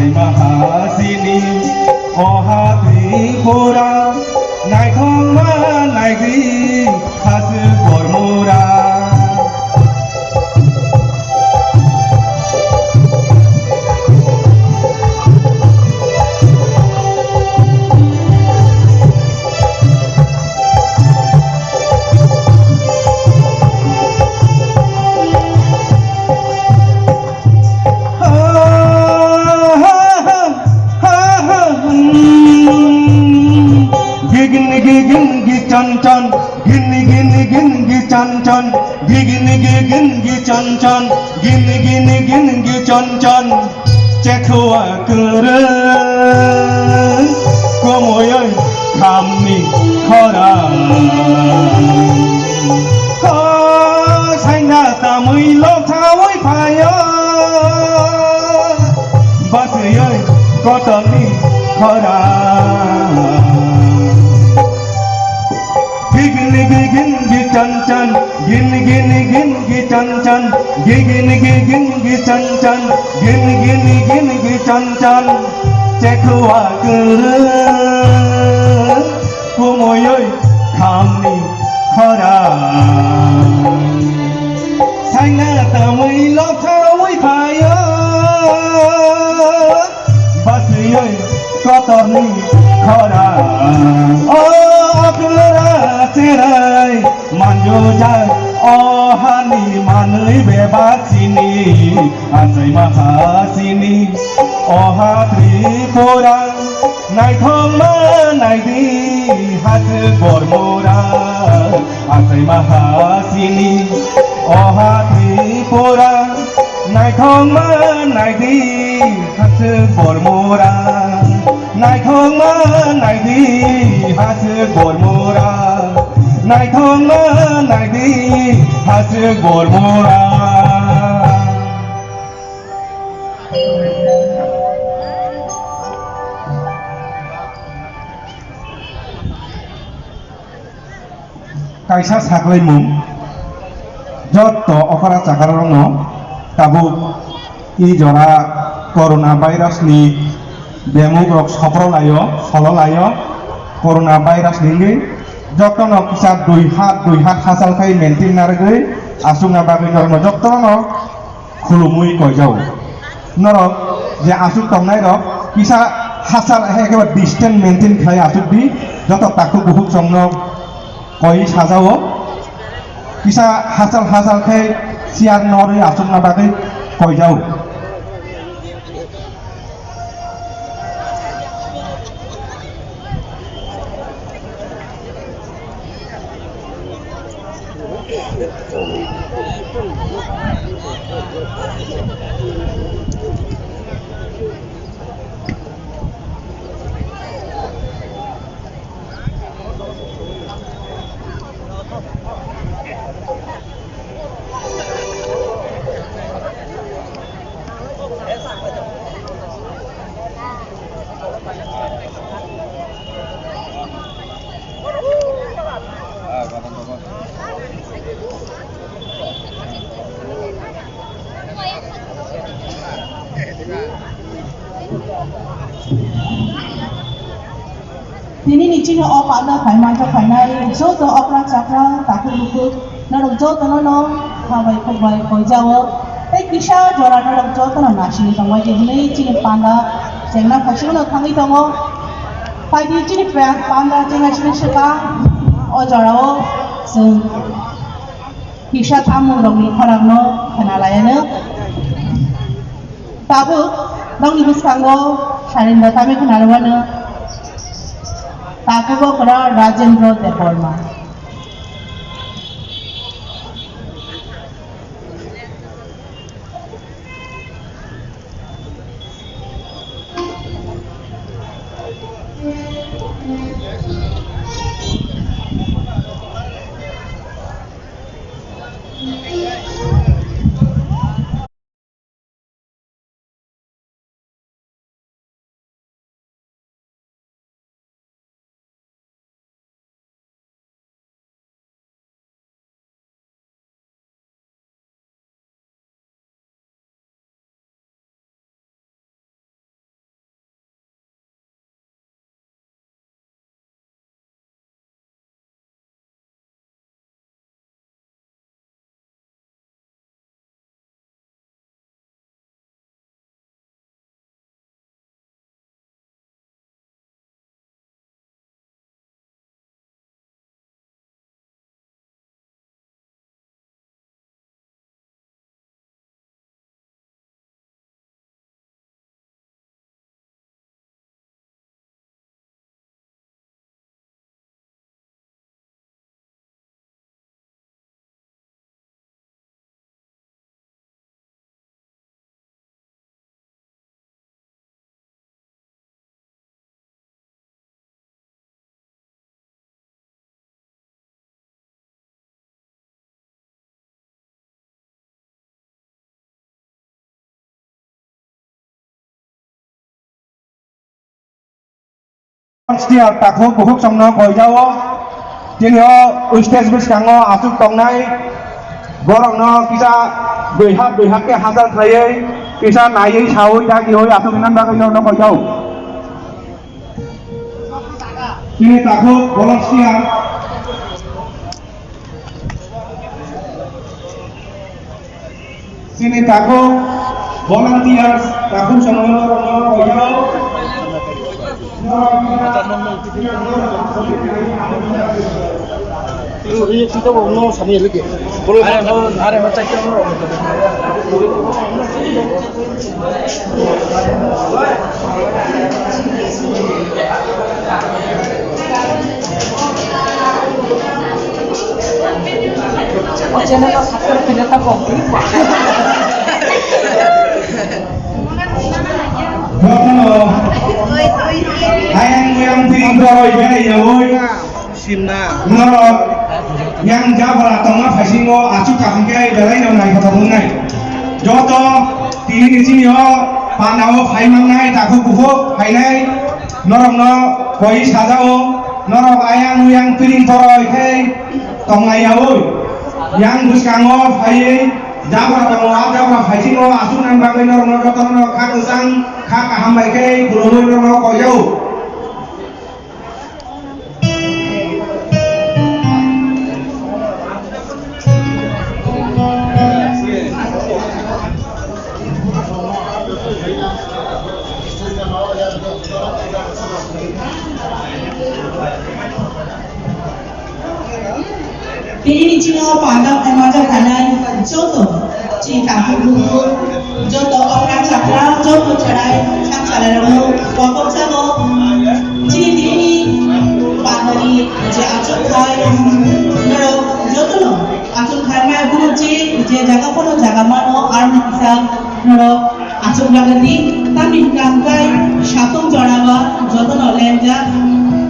asai mahasini ohati kora naithong ma naigri hasu gormora chan chan gini chan chan gini chan chan gini chan chan chekhoa kere komoy khamni khora ha saina tamui lo thawai phaya basyoy kotani khora gini chan chan gini chan chan gini chan chan gini chan chan chekhoa kere komoy khamni khora saina tamui lo thawai phaya basyoy kotani khora terai manjo jai ohani manui bebasini asai mahasini ohatri kora naithong ma naidi hasu gormora asai mahasini ohatri kora naithong ma naidi hasu gormora naithong ma naidi hasu gormora naithong ma naidi hasu gormora kaisa saklai mum joto okara cakarano tabu i jora corona virus ni bemuk rok sololayo corona virus ni jotono kisah dui hat hasal kai maintain nargai asung nabagai normo jotono khulumui kojau norok je asuk tongnai rok kisah hasal hekebat distance maintain khai asuk di joto taku buhuk somno koi sajao kisah hasal kai siar nori asuk nabagai kojau Ini nicin o pada kaiman to kainai jo to okra chakra taku buku narok jo to no habai kobai koi jawo tai kisha jora narok jo to nasi tongwai je nei cin panda jengna phasing no thangi tongo pai di cin panda jengna cin seka o jora o sung kisha tamu rong ni kharang no kanalayana tabu dong ni biskango sarin batame kanalwana Takubo kera Rajendra Deborma. Stiar taku buhuk somno koijao tinio stage biskango asuk tongnai borokno kisa duihak ke hazal tlayai kisa nayai sawi dagi hoi asuk inan bagai no koijao kini taku volunteer sini taku volunteers taku somno koijao Ini kita mau sama lagi. Boleh ada macam itu. 어제는 사건 들렸다고 yang piring doi bene ya woi Simna. menurut yang jabra tengah fasingo acu kahangke belai no nai kata munai joto tini sini ho panao faimang nai taku buho fainai norong no koi sajao norong ayang yang piring toroi ke tengah ya woi yang buskango fai jabra tengah jabra fasingo acu nang bagai norong no joto no kak usang kak kahambai ke bulunoi norong no koyau Ini cino pandang emajak kanan jodoh cinta buku jodoh orang cakra jodoh cerai cakra lalu pokok jago cini pandari je acuk kai nero jodoh acuk kai mai guru je jaga pono jaga mano arni kisah nero acuk lagati tapi kangkai satu jorawa jodoh lenja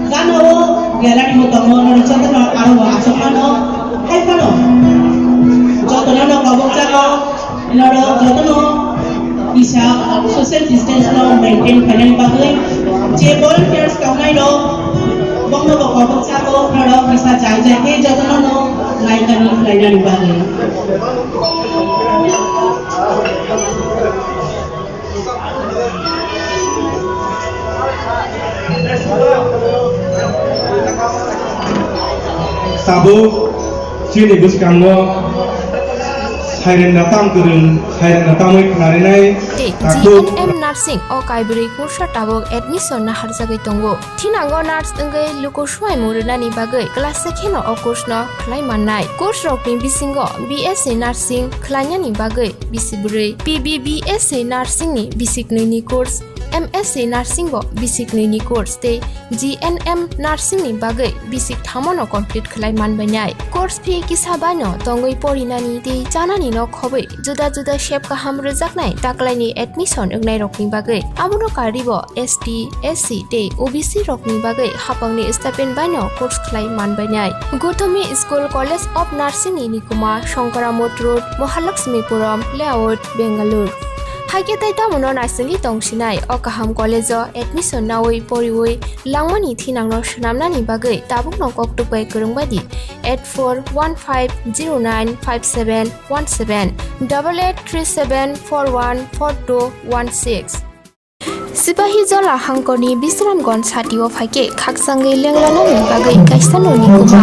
gano galari motomo nero jodoh aro acuk mano hai kano jodoh no kabuk jago nero jodoh bisa social distance no maintain kalian bagai je volunteers kaunai no bang no kabuk jago nero bisa jai ke jodoh no lain bagai sabu sini buskango Hairen datang turun, Hairen datang mai narinai. GNM Nursing o kaibri kursa tabok admission na harjagai tongo. Thinango nurse engai luko swai murunani bagai class sekheno o course no khlai mannai. Course rokni bisingo BSc Nursing khlainyani bagai bisibure. PBBSc Nursing ni bisik ni course. MSc Nursing bo basic ni course te GNM Nursing ni bagai basic thamono complete khlai manbainai course fee kisabano tongoi porinani te janani no khobai juda juda shape ka hamru jaknai taklaini admission engnai rokni bagai abuno karibo ST SC te OBC rokni bagai hapangni stipend baino course khlai manbainai Gautami School College of Nursing ni Nikuma Shankaramot Road Mahalakshmipuram Layout Bangalore Hage tai tamono narsing tongsinai o kaham college admission nawai poriwai langmani thinangno shnamnani bagai tabuk no koktupai kurungbadi 8415095717 8837414216 Sipahi Jola Hangkoni Bisramgons Hatio Fake Kaksangai Langlanani bagai kaisano Nikuma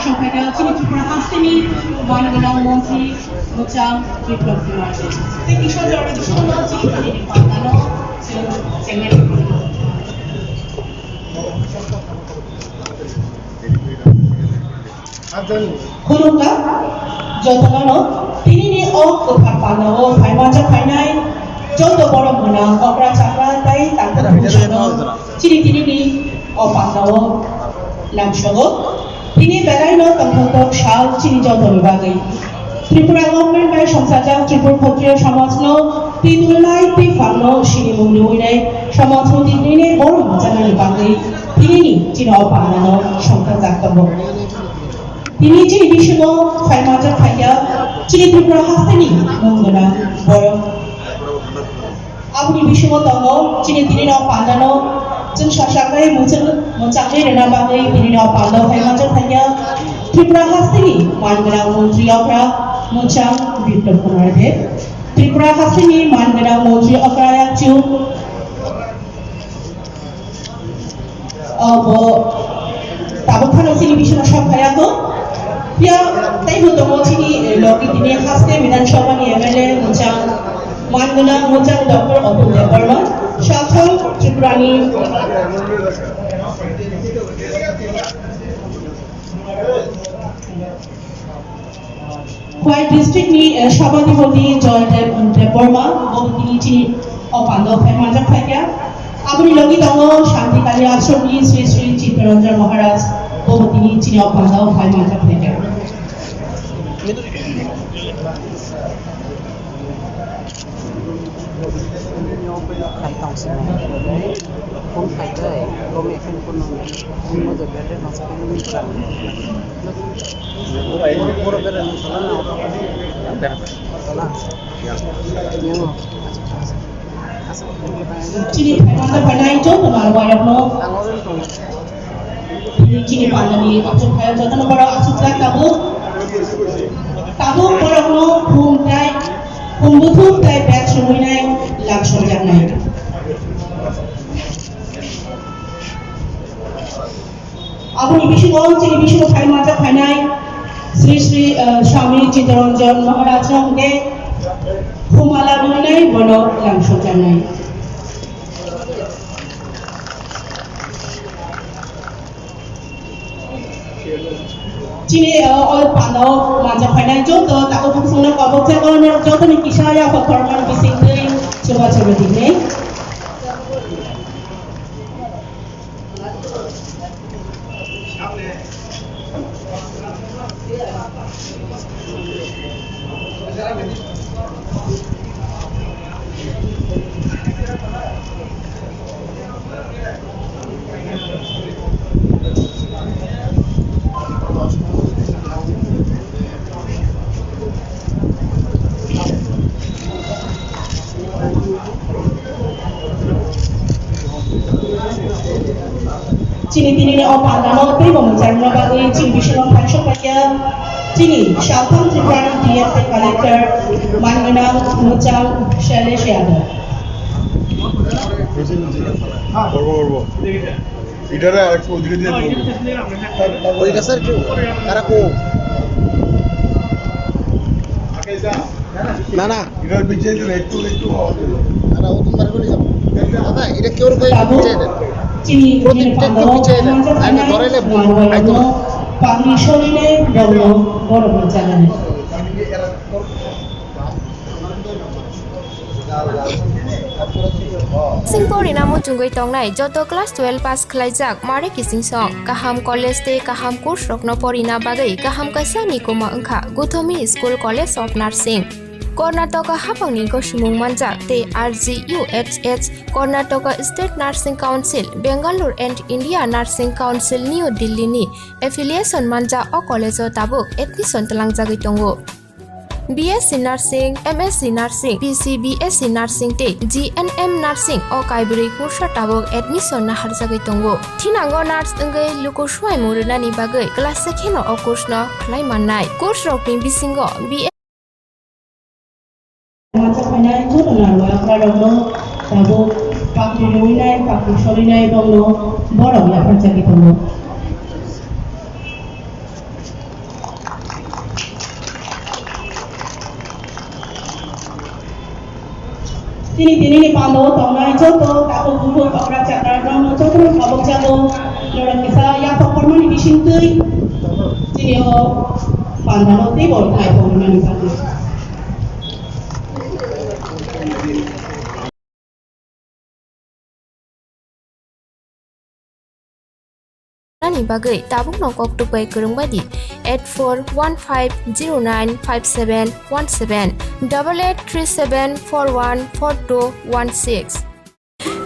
Songkaya Chini Tripura Hastini, Wanganang Monti, Mochang, Triplok Martin. Thank you for the additional Chini Kani Pangano, Segment. Kunuka, Jotano, Tini O, Kapano, Paimaja Painai, Joto Boromuna, Opera Chakra, Tai, Tango, Chini Tini, Opano, Lamshogo. Ini begaino tangkap shal cini jauh berbagai. Tripura government by Shamsaja Tripura Putri Shamasno, Tinulai Pifano, Shini Mumluine, Shamasno Tinine, Borum, Janani Bagai, Tinini, Tino Panano, Shamkazakabo. Tini Chini Bishimo, Paimaja Paya, Chini Tripura Hastani, Mungana, Borum. Abuni Bishimo Tango, Chini Tinino Panano, Jeng Shashakai Muncaknya dan Nabagai Tinino Pando Paimaja Paya, Tripura Hastini, Manganang Montri Opera, Muncang Victor Punarde, Tripura Hastini, Manganang Montri Opera Yakju, Tabukan Sini Bishimo Shampayato, Pia Taihu Tomo Chini, Loki Tini Haste, Midan Shabani Emele, Muncang, Manganang Muncang Dr. Otto Department. Shafal Triprani Kuwait district ni Shabani Hodi Joy Deborma Bogini Chini Opando Paimaja Paya Abuni Logi Tango Shanti Kali Ashram ni Sri Sri Chittaranjan Maharaj Bogini Chini Opando Paimaja Paya Khai tòng xin đấy, không khai đấy, có mẹ không có nông, không bao giờ biết được nó sẽ không biết rằng, nó phải mua được cái này nó nào, là, nhưng mà, Chini Paimaja Paya itu kemana wayak no? Chini Paimaja ni Aksum Paya jatuh no pada Aksum Paya tabu pada no Pumtai Pembutuh Paya Paya semuanya langsung jangan. Abu ni Bishmo, Chini Bishmo Paimaja Paya Sri Sri Swami Chittaranjan Maharaj nge Humala Bunai Bono langsung jangan. Chini all Pando Maja Paya Joto tak aku sungguh kabut jangan Joto ni kisah ya performan bising ni coba ini. Cini o pandano pri mencari bagi cini bisa mempercayai saja cini Southern Tripura DFA Collector Mangenang Mucang Shailesh Yadav করবো এটারে একটু ওদিকে দিয়ে ওইটা sir কেউ তারা কো না না এটার পিছিয়ে দিলে একটু তারা ওদিন বার করে যাবো দাদা এটা কেউ পিছিয়ে দেন cini প্রত্যেকটা একটু পিছিয়ে দেন আমি ধরেলে একদম Pagi sore ni baru berjalan. Singapore namo junggai tongnai joto class 12 pass khlaijak mare kising song kaham college te kaham course rokno porina bagai kaham kaisani koma angkha Guthomi School College of Nursing Karnataka hapangni ko simung manjak te RGUHH Karnataka State Nursing Council Bangalore and India Nursing Council New Delhi ni affiliation manja o college o tabuk admission talangjagoi tongo BSc Nursing, MSc Nursing, PCBSc Nursing te GNM Nursing o kaibri kursa tabok admission na harjagai tongo. Thinango nurse engai luko suai muruna ni bagai class sekheno o course no khlai mannai. Course rokni bisingo BS Masa panai tu dengan luar kerana tahu pakai luinai, pakai sorinai dulu, borong ya kerja kita dulu. Tini ni pandu tongai joto tahu buku orang cakap orang joto kabuk jago orang kita ya performa ni bisingkui. Tini pandu ti boleh naik performa ni pandu. Nani bagai tabuk nongkok tupai kerung badi 8415095717 8837414216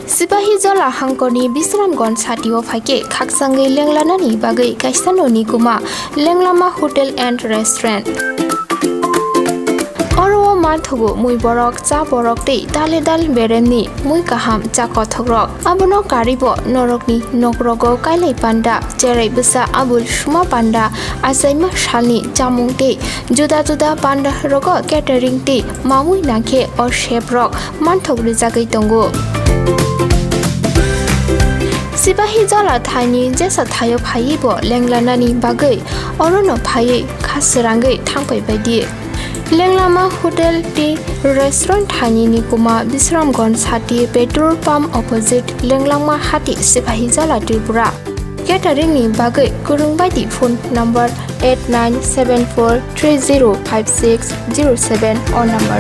Sipahi Jola Hangkoni Bisramgon Satio Phake Khaksangai Lenglanani bagai Kaisanoni Kuma Lenglama Hotel and Restaurant Oro Mathugo Mui Borok Cha Borok Te Dale Dal Beremni Mui Kaham Cha Kothogrok Abono Karibo Norokni Nokrogo Kailai Panda Jerai Besa Abul Shuma Panda Asaima Shalni Chamung Te Juda Juda Panda Rogo Catering Te Mamui Nakhe or Sheprok Manthogri Jagai Tongo Sipahi Jola Thani Jesa Thayo Phaibo Lenglanani Bagai Orono Phai Khasrangai Thangpai Baidi Lenglama Hotel Tea Restaurant Thani ni Kuma Bisramgon Sati Petrol Pump opposite Lenglama Hati Sipahi Jola Tripura Catering ni bagai kurung badi phone number 8974305607 or number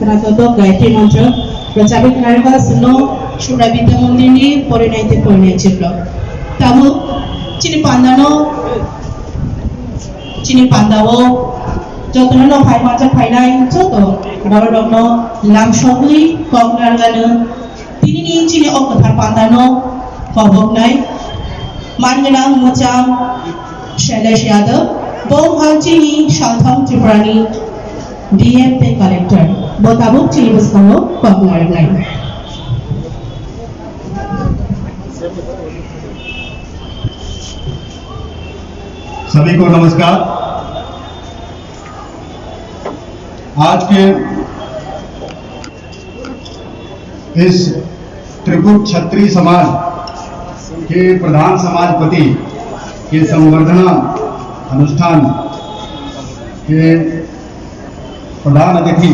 Teratutup Gayatri Mantra Bercapai kenalkan seno Surah Bidya Mundir ni Porinaitik Porinaitik Tamu Cini Pandawo Jodoh no Pai Maja Pai Nai Jodoh Barodok no Lam Shogui Kong Nargana Tini ni Cini Ok Ketar Pandano Kobok Nai Mangenang Macam Shailesh Yadav Bom Hal Cini Shaltham Triprani DMP collector Botabuk Cini Bersama Pemularan lain. सभी को नमस्कार। आज के इस त्रिपुट क्षत्रिय समाज के प्रधान समाजपति के संवर्धना अनुष्ठान के प्रधान अतिथि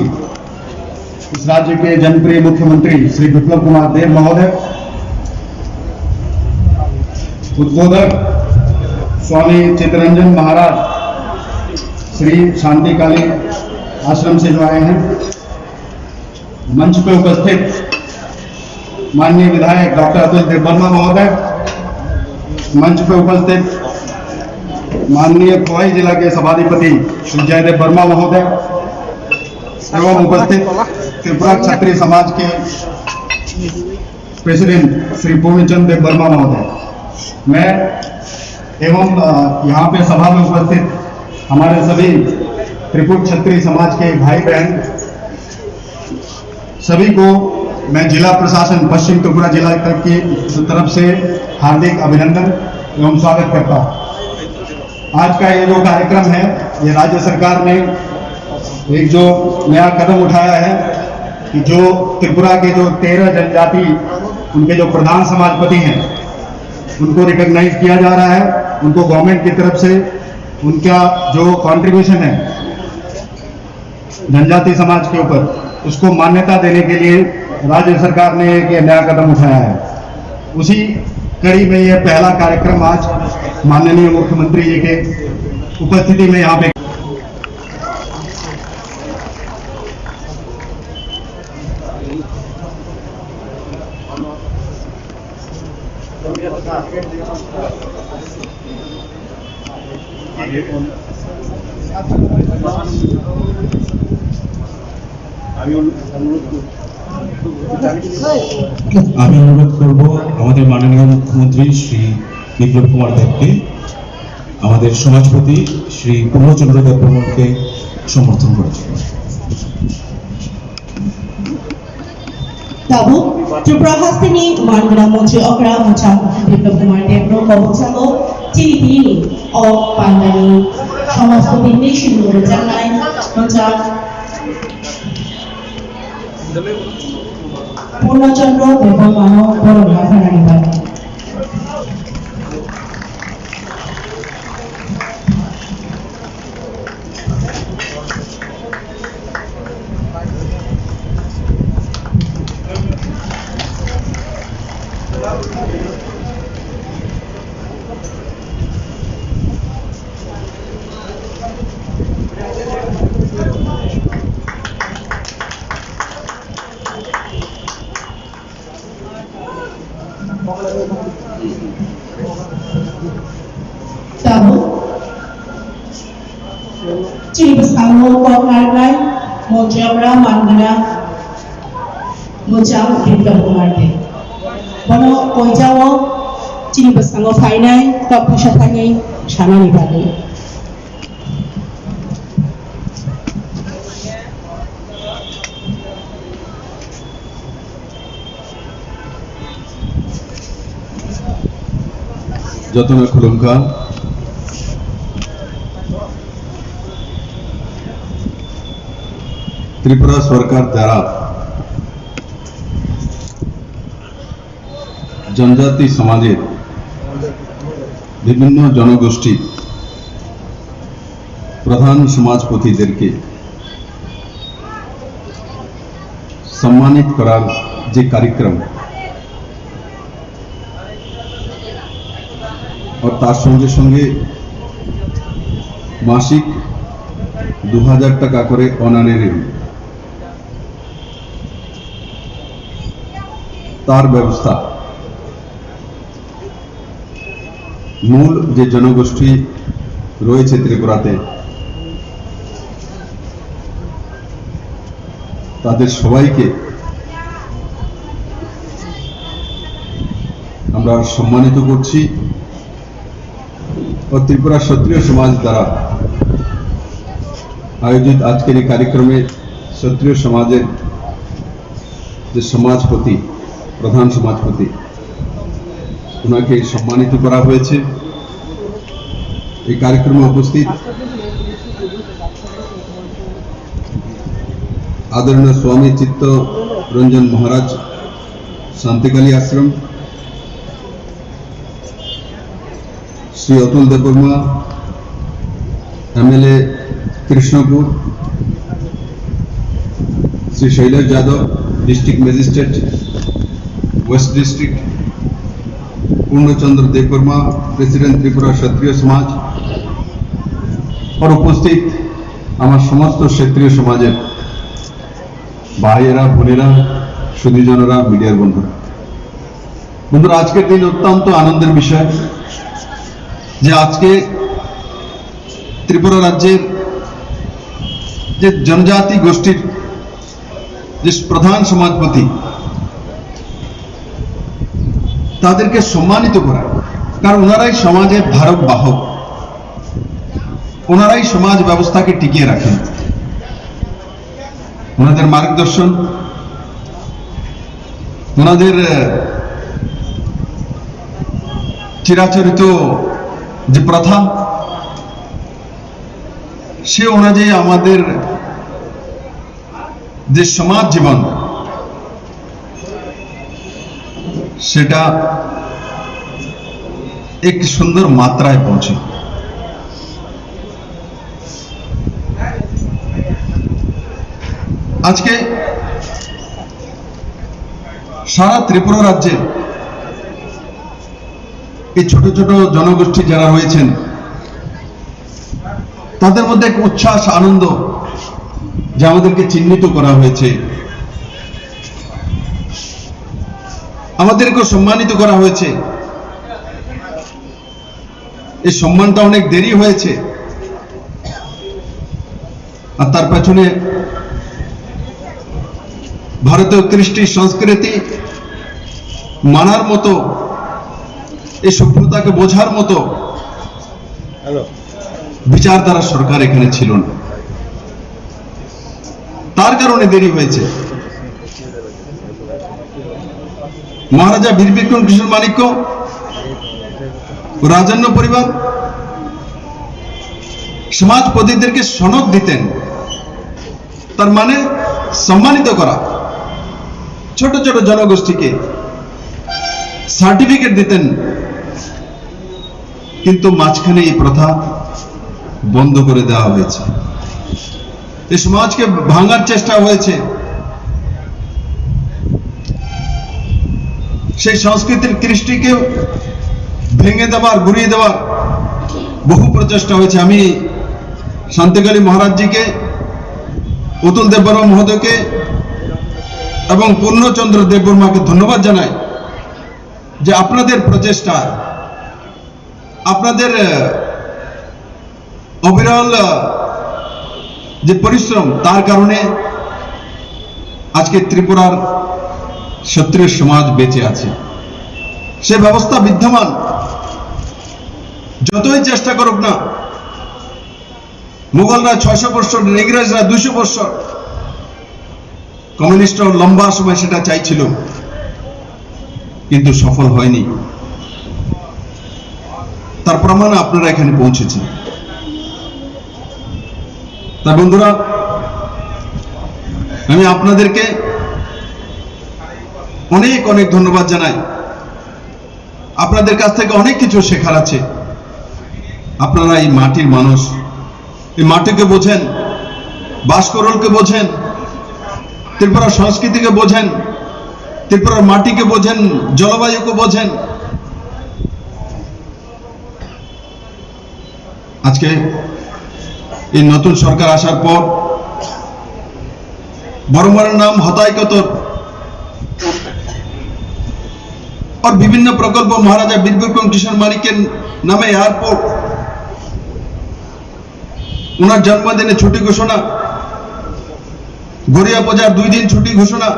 इस राज्य के जनप्रिय मुख्यमंत्री श्री विप्लव कुमार देव महोदय, उद्बोधक स्वामी चित्तरंजन महाराज श्री शांतिकाली आश्रम से जो आए हैं, मंच पर उपस्थित माननीय विधायक डॉक्टर अतुल देववर्मा महोदय, मंच पर उपस्थित माननीय खोवाई जिला के सभाधिपति श्री जयदेव वर्मा महोदय एवं उपस्थित त्रिपुरा क्षत्रिय समाज के प्रेसिडेंट श्री पूर्णचंद देव वर्मा महोदय, मैं एवं यहाँ पे सभा में उपस्थित हमारे सभी त्रिपुट क्षत्रिय समाज के भाई बहन सभी को मैं जिला प्रशासन पश्चिम त्रिपुरा जिला की तरफ से हार्दिक अभिनंदन एवं स्वागत करता हूँ। आज का ये जो कार्यक्रम है, ये राज्य सरकार ने एक जो नया कदम उठाया है कि जो त्रिपुरा के जो 13 जनजाति उनके जो प्रधान समाजपति हैं उनको रिकॉग्नाइज किया जा रहा है। उनको गवर्नमेंट की तरफ से उनका जो कंट्रीब्यूशन है जनजाति समाज के ऊपर, उसको मान्यता देने के लिए राज्य सरकार ने एक नया कदम उठाया है। उसी कड़ी में यह पहला कार्यक्रम आज माननीय मुख्यमंत्री जी के उपस्थिति में यहाँ पे আমি অনুরোধ করব আমাদের মাননীয় মুখ্যমন্ত্রী শ্রী বিপ্লব কুমার দেবকে আমাদের সমাজপতি শ্রী পূর্ণচন্দ্র দেববর্মনকে সমর্থন করেছেন। Tabu, Tripura Hastini, Mandana Montri Okra, Mucham, Biplop Kumar Dev, Kobochalo, Tini, O Pandani, Samaspoti Nation, Janai, Mucham, Purnachandra, Devamano, Borona, Hananiba. Tahu, ciri bersama kau hargai, mau jawab mana, mau jawab kita bermati. Bono kau jawab, ciri bersama finai, kau pusat tanya, sana ni bagi. যতনা খুলুমকা Tripura সরকার দ্বারা জনজাতি সমাজের বিভিন্ন জনগোষ্ঠী প্রধান সমাজপতিদেরকে সম্মানিত করার যে কার্যক্রম और तार संगे संगे मासिक 2000 टाका करे অনারেরি तार व्यवस्था मूल जे जनगोष्ठी रयेछे त्रिपुराते तादेर सबाइके आमरा सम्मानित करछि और त्रिपुरा क्षत्रिय समाज द्वारा आयोजित आज के कार्यक्रम में क्षत्रिय समाजेर जो समाजपति प्रधान समाजपति उनाके सम्मानित करा हुएছে। এই कार्यक्रम उपस्थित आदरणीय स्वामी चित्त Ranjan Maharaj Shantikali Ashram, Shri Atul Debbarma MLA Krishnapur, Shri Shailesh Yadav district magistrate west district, Purnachandra Debbarma president Tripura Kshatriya Samaj और उपस्थित आमार समस्त क्षत्रिय समाजेर भाइयेरा बोनेरा सुधीजनेरा मीडियार बंधुरा बंधुरा आजकेर दिन अत्यंत आनंदेर विषय যে আজকে ত্রিপুরা রাজ্যের যে জনজাতি গোষ্ঠীর যে প্রধান সমাজপতি তাদেরকে সম্মানিত করা, কারণ ওনারাই সমাজের ধারক বাহক, ওনারাই সমাজ ব্যবস্থাকে টিকিয়ে রাখেন। ওনাদের মার্গদর্শন, ওনাদের চিরাচরিত যে প্রথা সে অনুযায়ী আমাদের যে সমাজ জীবন সেটা एक सुंदर मात्राएं पहुंचे। आज के সারা ত্রিপুরা রাজ্যে এই ছোট ছোট জনগোষ্ঠী যারা রয়েছেন তাদের মধ্যে এক উচ্ছ্বাস আনন্দ যে আমাদেরকে চিহ্নিত করা হয়েছে, আমাদেরকে সম্মানিত করা হয়েছে। এই সম্মানটা অনেক দেরি হয়েছে আর তার পেছনে ভারতীয় কৃষ্টি সংস্কৃতি মানার মতো, এই সভ্যতাকে বোঝার মতো বিচারধারা সরকার এখানে ছিল না, তার কারণে দেরি হয়েছে। মহারাজা বীর বিক্রম কিশোর মাণিক্য রাজন্য পরিবার সমাজপতিদেরকে সনদ দিতেন, তার মানে সম্মানিত করা। ছোট ছোট জনগোষ্ঠীকে সার্টিফিকেট দিতেন, কিন্তু মাঝখানে এই প্রথা বন্ধ করে দেওয়া হয়েছে। এই সমাজকে ভাঙার চেষ্টা হয়েছে, সেই সংস্কৃতির কৃষ্টিকে ভেঙে দেওয়ার, ঘুরিয়ে দেওয়ার বহু প্রচেষ্টা হয়েছে। আমি শান্তিকালী মহারাজজিকে, অতুল দেববর্মা মহোদয়কে এবং পূর্ণচন্দ্র দেববর্মাকে ধন্যবাদ জানাই যে আপনাদের প্রচেষ্টা, আপনাদের অবিরল যে পরিশ্রম, তার কারণে আজকে ত্রিপুরার ক্ষত্রিয় সমাজ বেঁচে আছে। সে ব্যবস্থা বিদ্যমান, যতই চেষ্টা করুক না। মুঘলরা 600 বছর, ইংরেজরা 200 বছর, কমিউনিস্টরা লম্বা সময় সেটা চাইছিল, কিন্তু সফল হয়নি। তার প্রমাণ আপনারা এখানে পৌঁছেছেন। তা বন্ধুরা, আমি আপনাদেরকে অনেক অনেক ধন্যবাদ জানাই। আপনাদের কাছ থেকে অনেক কিছু শেখার আছে। আপনারা এই মাটির মানুষ, এই মাটিকে বোঝেন, বাসকরলকে বোঝেন, ত্রিপুরার সংস্কৃতিকে বোঝেন, ত্রিপুরার মাটিকে বোঝেন, জলবায়ুকে বোঝেন। আজকে এই নতুন সরকার আসার পর বড়মার নাম হতাইকতর और विभिन्न प्रकल्प, महाराजा वीर बिक्रम किशोर माणिक्येर नामे एयरपोर्ट, उनार जन्मदिने छुट्टी घोषणा, गड़िया पूजार 2 दिन छुट्टी घोषणा,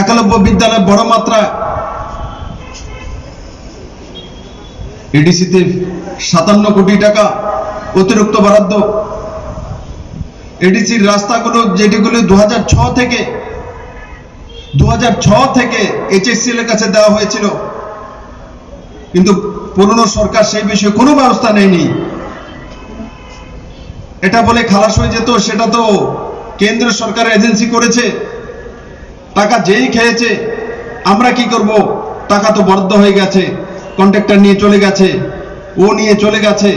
एकलव्य विद्यालय बड़ मात्रा, एडीसीতে 57 কোটি টাকা অতিরিক্ত বরাদ্দ। এডিসির রাস্তাগুলো যেগুলো 2006 থেকে এইচএসসিএল এর কাছে দেওয়া হয়েছিল, কিন্তু পুরনো সরকার সেই বিষয়ে কোনো ব্যবস্থা নেয়নি। এটা বলে খালাস হয়ে যেত, সেটা তো কেন্দ্র সরকারের এজেন্সি করেছে, টাকা যেই খেয়েছে। আমরা কি করব? টাকা তো বরাদ্দ হয়ে গেছে, কন্ট্রাক্টর নিয়ে চলে গেছে, ও নিয়ে চলে গেছে।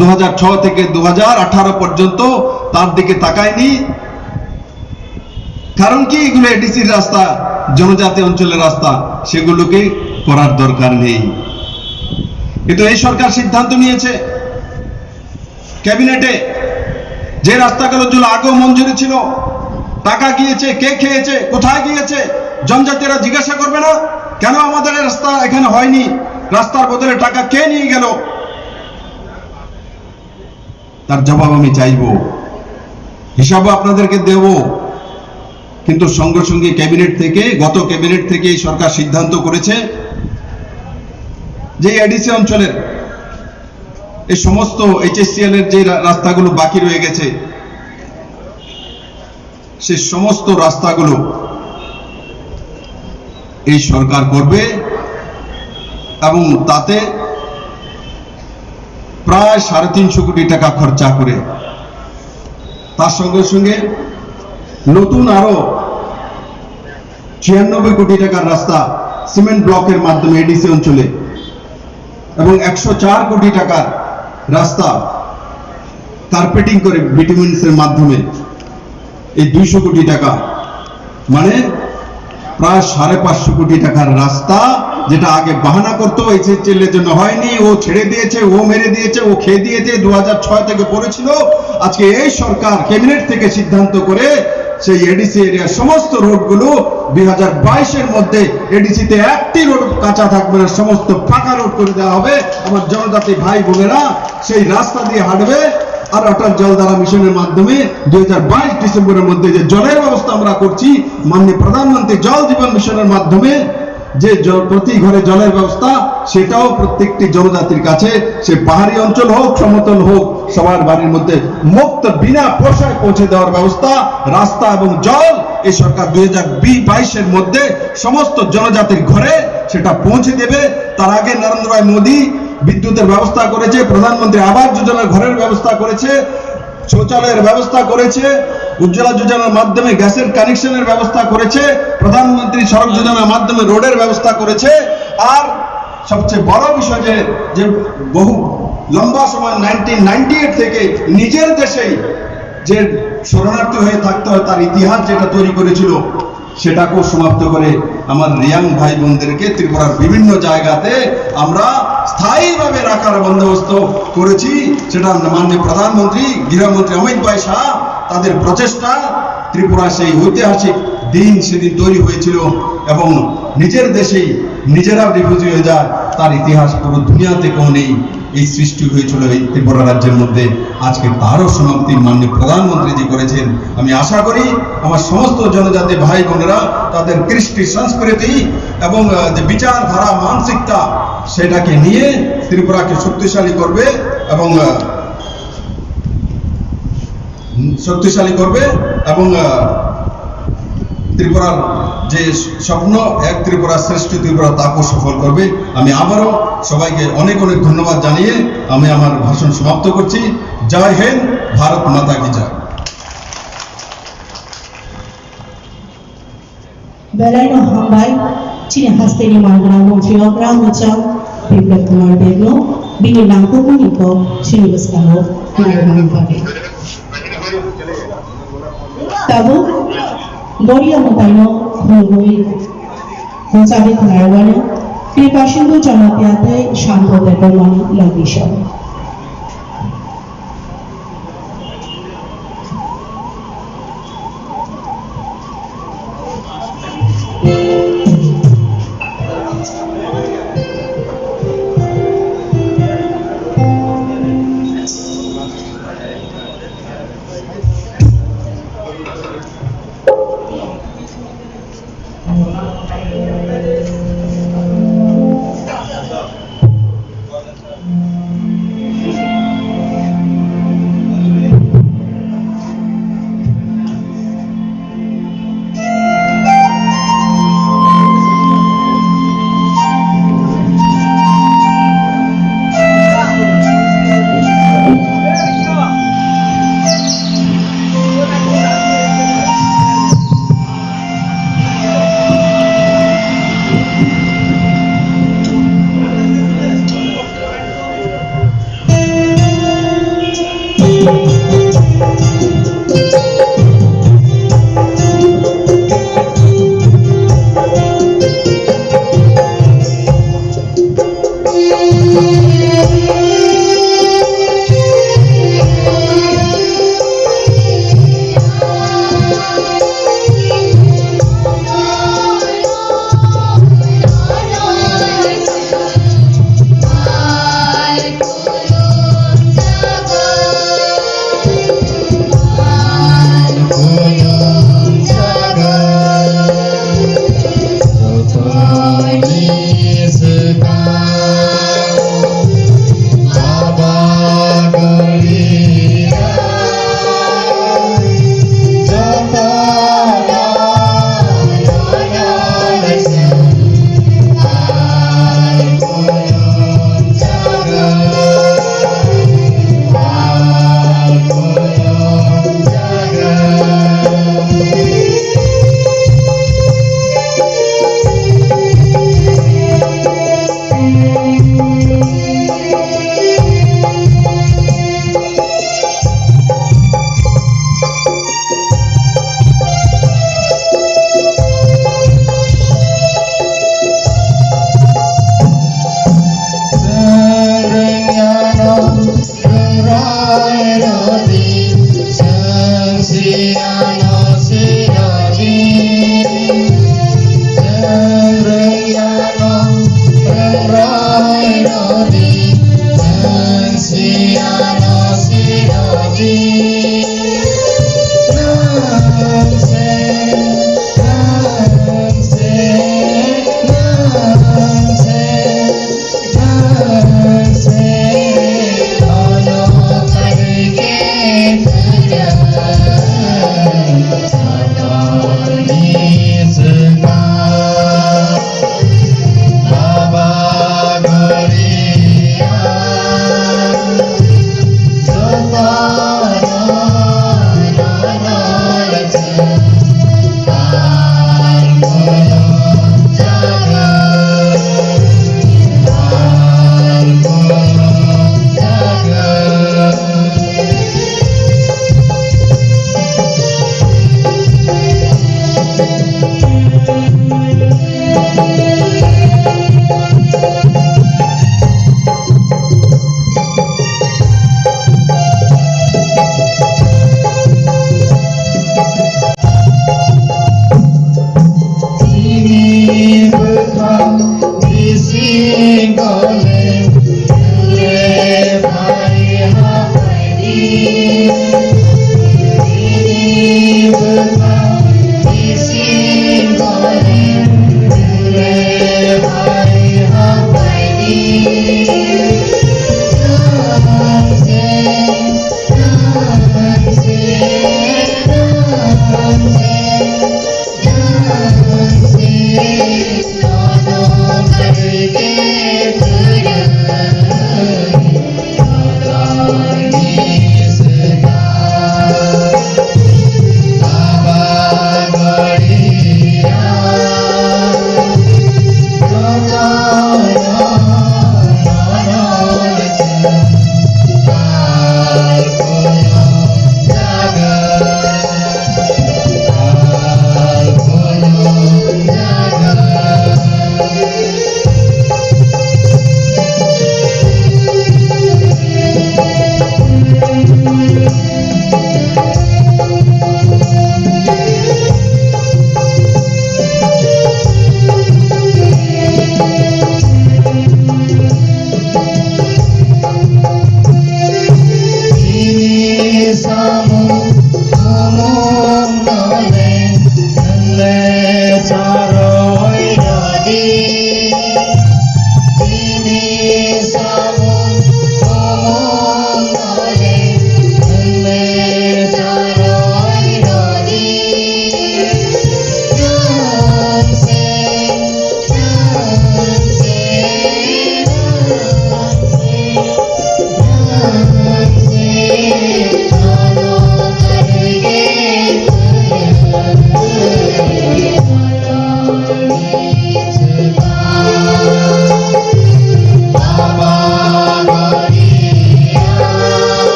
2006 থেকে 2018 পর্যন্ত তার দিকে তাকায়নি। কারণ কি? এগুলো এডিসির রাস্তা, জনজাতি অঞ্চলের রাস্তা, সেগুলোকে করার দরকার নেই। কিন্তু এই সরকার সিদ্ধান্ত নিয়েছে ক্যাবিনেটে, যে রাস্তাগুলো আগেও মঞ্জুরি ছিল, টাকা গিয়েছে, কে খেয়েছে, কোথায় গিয়েছে, জনজাতিরা জিজ্ঞাসা করবে না কেন আমাদের রাস্তা এখানে হয়নি, রাস্তার বদলে টাকা কে নিয়ে গেল? তার জবাব আমি চাইব, হিসাবও আপনাদেরকে দেব। কিন্তু সঙ্গে সঙ্গে ক্যাবিনেট থেকে, গত ক্যাবিনেট থেকে এই সরকার সিদ্ধান্ত করেছে যে এডিসি অঞ্চলের এই সমস্ত এইচএসসিএল এর যে রাস্তাগুলো বাকি রয়ে গেছে, সেই সমস্ত রাস্তাগুলো এই সরকার করবে এবং তাতে প্রায় 350 কোটি টাকা খরচা করে, তার সঙ্গে সঙ্গে নতুন আরো 96 কোটি টাকার রাস্তা সিমেন্ট ব্লকের মাধ্যমে এডিসি অঞ্চলে এবং 104 কোটি টাকার রাস্তা কার্পেটিং করে ভিটামিনসের মাধ্যমে এই 200 কোটি টাকা, মানে প্রায় 550 কোটি টাকার রাস্তা, যেটা আগে বাহানা করতো এই ছেলের জন্য হয়নি, ও ছেড়ে দিয়েছে, ও মেরে দিয়েছে, ও খেয়ে দিয়েছে, 2006 থেকে পড়েছিল। আজকে এই সরকার ক্যাবিনেট থেকে সিদ্ধান্ত করে সেই এডিসি এরিয়ার সমস্ত রোডগুলো 2022-এর মধ্যে এডিসিতে একটি রোড কাঁচা থাকবে না, সমস্ত ফাঁকা রোড করে দেওয়া হবে। আমার জনজাতি ভাই বোনেরা সেই রাস্তা দিয়ে হাঁটবে। আর অটল জলধারা মিশনের মাধ্যমে 2022 ডিসেম্বরের মধ্যে যে জলের ব্যবস্থা আমরা করছি, মাননীয় প্রধানমন্ত্রী জল জীবন মিশনের মাধ্যমে যে প্রতি ঘরে জলের ব্যবস্থা, সেটাও প্রত্যেকটি জনজাতির কাছে, সে পাহাড়ি অঞ্চল হোক সমতল হোক, সবার বাড়ির মধ্যে মুক্ত বিনা পয়সায় পৌঁছে দেওয়ার ব্যবস্থা, রাস্তা এবং জল এই সরকার 2022-এর মধ্যে সমস্ত জনজাতির ঘরে সেটা পৌঁছে দেবে। তার আগে নরেন্দ্র ভাই মোদী বিদ্যুতের ব্যবস্থা করেছে, প্রধানমন্ত্রী আবাস যোজনার ঘরের ব্যবস্থা করেছে, শৌচালয়ের ব্যবস্থা করেছে, উজ্জ্বলা যোজনার মাধ্যমে গ্যাসের কানেকশনের ব্যবস্থা করেছে, প্রধানমন্ত্রী সড়ক যোজনার মাধ্যমে রোডের ব্যবস্থা করেছে। আর সবচেয়ে বড় বিষয় যে বহু লম্বা সময় 1998 থেকে নিজের দেশেই যে শরণার্থী হয়ে থাকতে হয় তার ইতিহাস যেটা তৈরি করেছিল, সেটাকেও সমাপ্ত করে আমার রিয়াং ভাই বোনদেরকে ত্রিপুরার বিভিন্ন জায়গাতে আমরা স্থায়ীভাবে রাখার বন্দোবস্ত করেছি। সেটা মাননীয় প্রধানমন্ত্রী, গৃহমন্ত্রী অমিত ভাই শাহ, তাদের প্রচেষ্টা ত্রিপুরা সেই ঐতিহাসিক দিন সেদিন তৈরি হয়েছিল এবং নিজের দেশেই নিজেরা রিফিউজি হয়ে যায়, তার ইতিহাস পুরো দুনিয়াতে কেউ নেই। এই সৃষ্টি হয়েছিল এই ত্রিপুরা রাজ্যের মধ্যে, আজকে তারও সমাপ্তি মাননীয় প্রধানমন্ত্রীজি করেছেন। আমি আশা করি আমার সমস্ত জনজাতি ভাই বোনেরা তাদের কৃষ্টি সংস্কৃতি এবং যে বিচারধারা মানসিকতা, সেটাকে নিয়ে ত্রিপুরাকে শক্তিশালী করবে এবং ত্রিপুরার যে স্বপ্ন এক ত্রিপুরা শ্রেষ্ঠ ত্রিপুরা, তাকেও সফল করবে। আমি আবারও সবাইকে অনেক অনেক ধন্যবাদ জানিয়ে আমি আমার ভাষণ সমাপ্ত করছি। জয় হিন্দ, ভারত মাতা কি জয়। Belano Hambai, China Hasteni Margana Montreal Ground Mucham, Biplab Kumar Devlo, Bini Langko Muniko, Chini Baskalo, Margana Pati. Tabo, Doria Mutaino, Hulgui, Hunsabi Kumarwana, Filipashindu Jamatiate, Shanto Dedomani, Lagisha.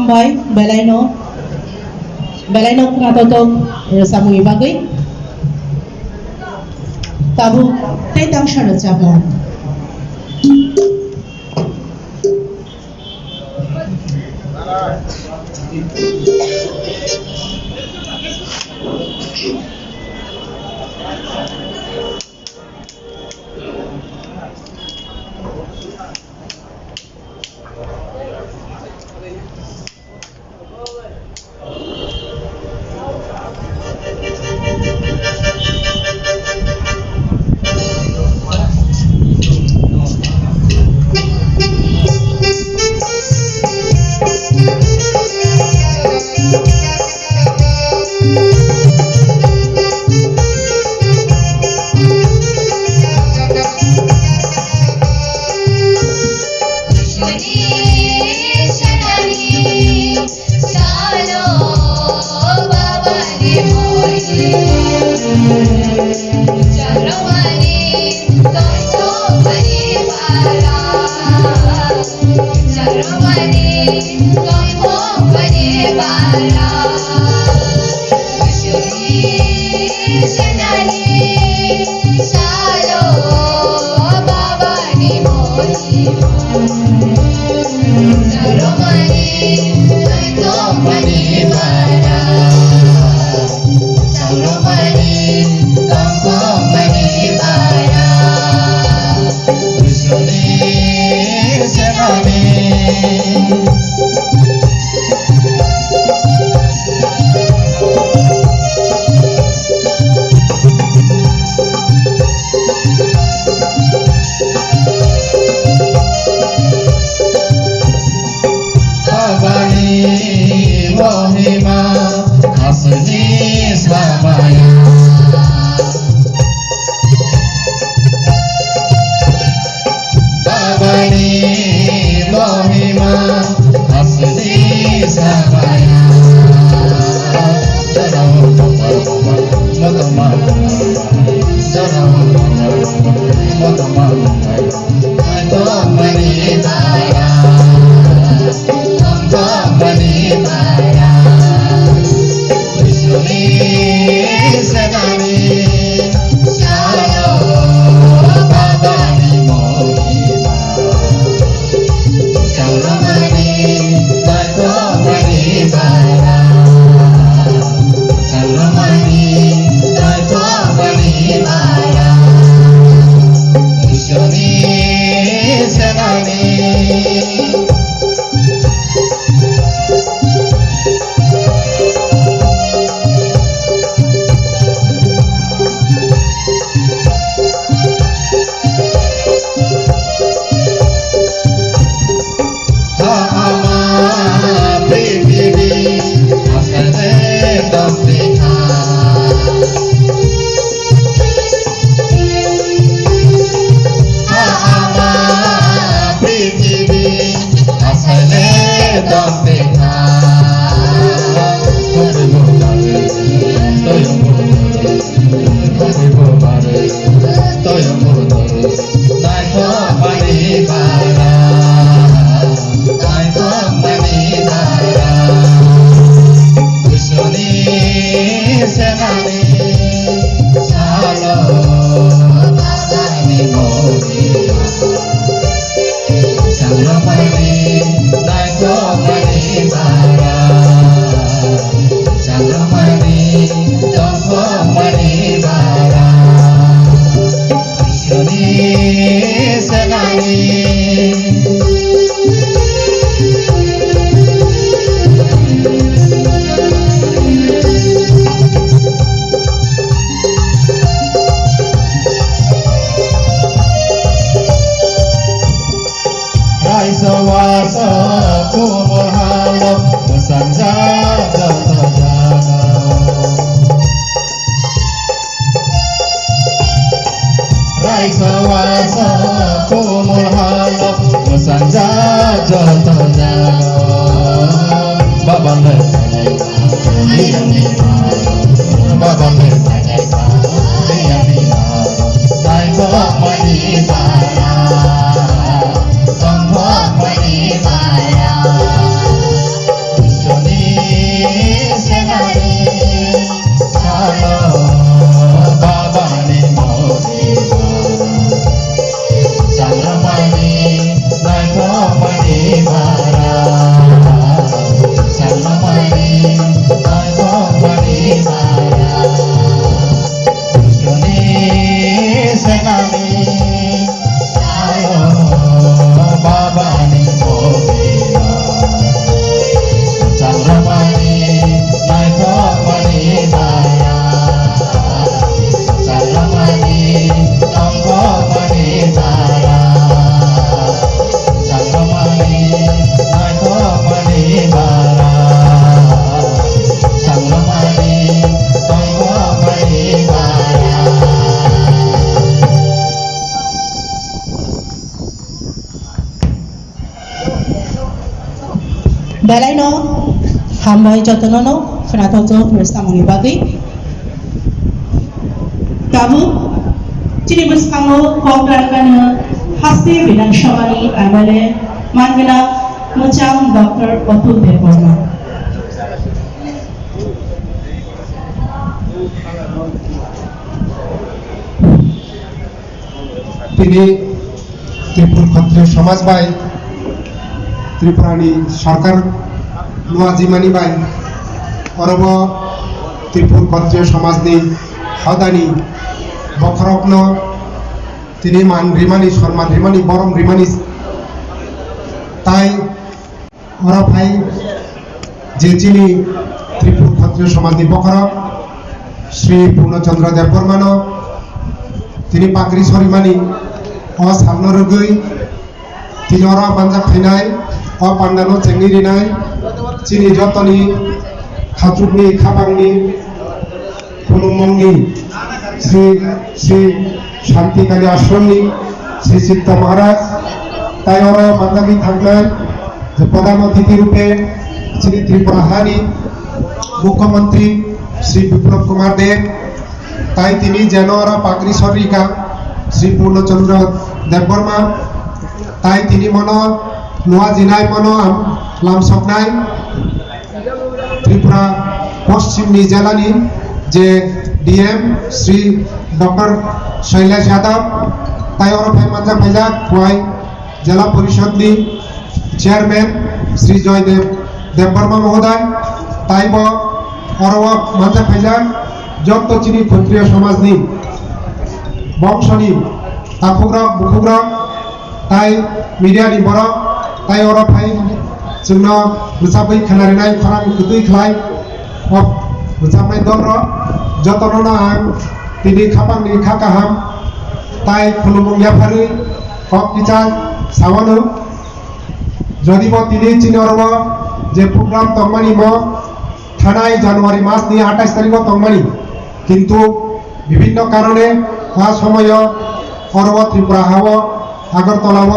bai belaino kratotok samui bagai tabu tetang shana jabon Belai no hambai jotono no fenatojo bersama bagi kamu ciri bersama kongrangan hasil bidang syamari amale manggana macam Dr. Otul Deborma. তিনি ত্রিপুর ক্ষত্রিয় সমাজ by ত্রিপুরানি Sarkar নুয়াজিমানি by অরব Tripura ক্ষত্রিয় সমাজনি হদানি বখরগ্ন তিনি মান রিমানি সম্মান রিমানি বরম রিমানি তাই ওরা ভাই যে চিনি ত্রিপুর ক্ষত্রিয় সমাজনি বখরক শ্রী পূর্ণচন্দ্র দেববর্মান তিনি পাগড়ি সরিমানি সামন রোগৈ তিনি ওরা পাঞ্জাব ফাইনাই পান্ডানো চেঙ্গি রিনাই চিনি যতনি খাচুকনি খাবাংনি খুলুমংনি শ্রী শ্রী শান্তিকালী আশ্রমনি শ্রী চিত্ত মহারাজ তাই ওরা পাঞ্জাবি থাকলেন যে প্রধান অতিথি রূপে শ্রী ত্রিপুরাহানি মুখ্যমন্ত্রী শ্রী বিপ্লব কুমার দেব তাই তিনি যেন ওরা পাগড়ি সরিকা শ্রী পূর্ণচন্দ্র দেববর্মা তাই তিনি মন নোয়া জিনাই মন লামসকনাই ত্রিপুরা পশ্চিমনি জেলানি যে ডিএম শ্রী ডক্টর শৈলেশ যাদব তাই ওর ভাই মাঝা ভাইজা খোয়াই জেলা পরিষদনি চেয়ারম্যান শ্রী জয়দেব দেববর্মা মহোদয় তাই ওর মাঝা ভাইজা যত চিনি ক্ষত্রিয় সমাজনি বংশনি তাকুগ্রক বুকুগ্রক তাই মিডিয়ানি বরক তাই ওরা ভাই जोंनो मोसाबै खेलारिनाय खरां कुदै खलाय मोसाबनाय दल जतनो आं तिनि खापांनि खाकाहाम ताई खुलुमुं याफारै कक किचा सावनो जदिब तिनि चिनरब जे प्रोग्राम तंगमानि म थानाय জানুয়ারি মাসनि 28 तारिख तंगमानि किन्तु विभिन्न कारणे आ समय अरब त्रिपुरा हाव आगरतलाव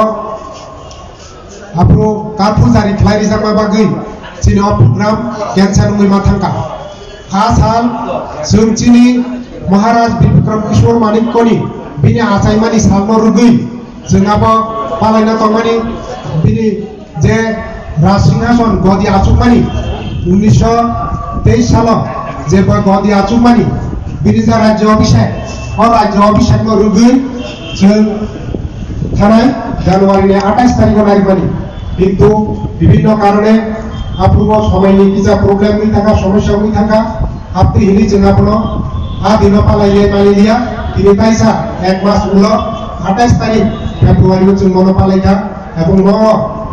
आपरो कारफु जारी खलाय जामा बागै चिनो प्रोग्राम कैंसर मुइ माथांका आ साल जों चिनि महाराज बिक्रम किशोर मानिकनि बिनि आसायमानि सालनो रुगै जोंनाबो पालायना तंमानि बिनि जे राजसिंहासन गदि आचुमानि 1923 साल जे गदि आचुमानि बिनि जा राज्य अभिषेक और राज्य अभिषेक नो रुगै जों थानाय জানুয়ারি 28 तारिख नारिबानि किन्तु विभिन्न कारणे अपूर्व समयनि किजा प्रब्लेम नि थाका समस्या नि थाका आपति हिलि जोंनाबो आ दिन पालायले मालिलिया तिनि ताइसा एक मास उलो 28 तारिख फेब्रुवारि जों मन पालायका एबं न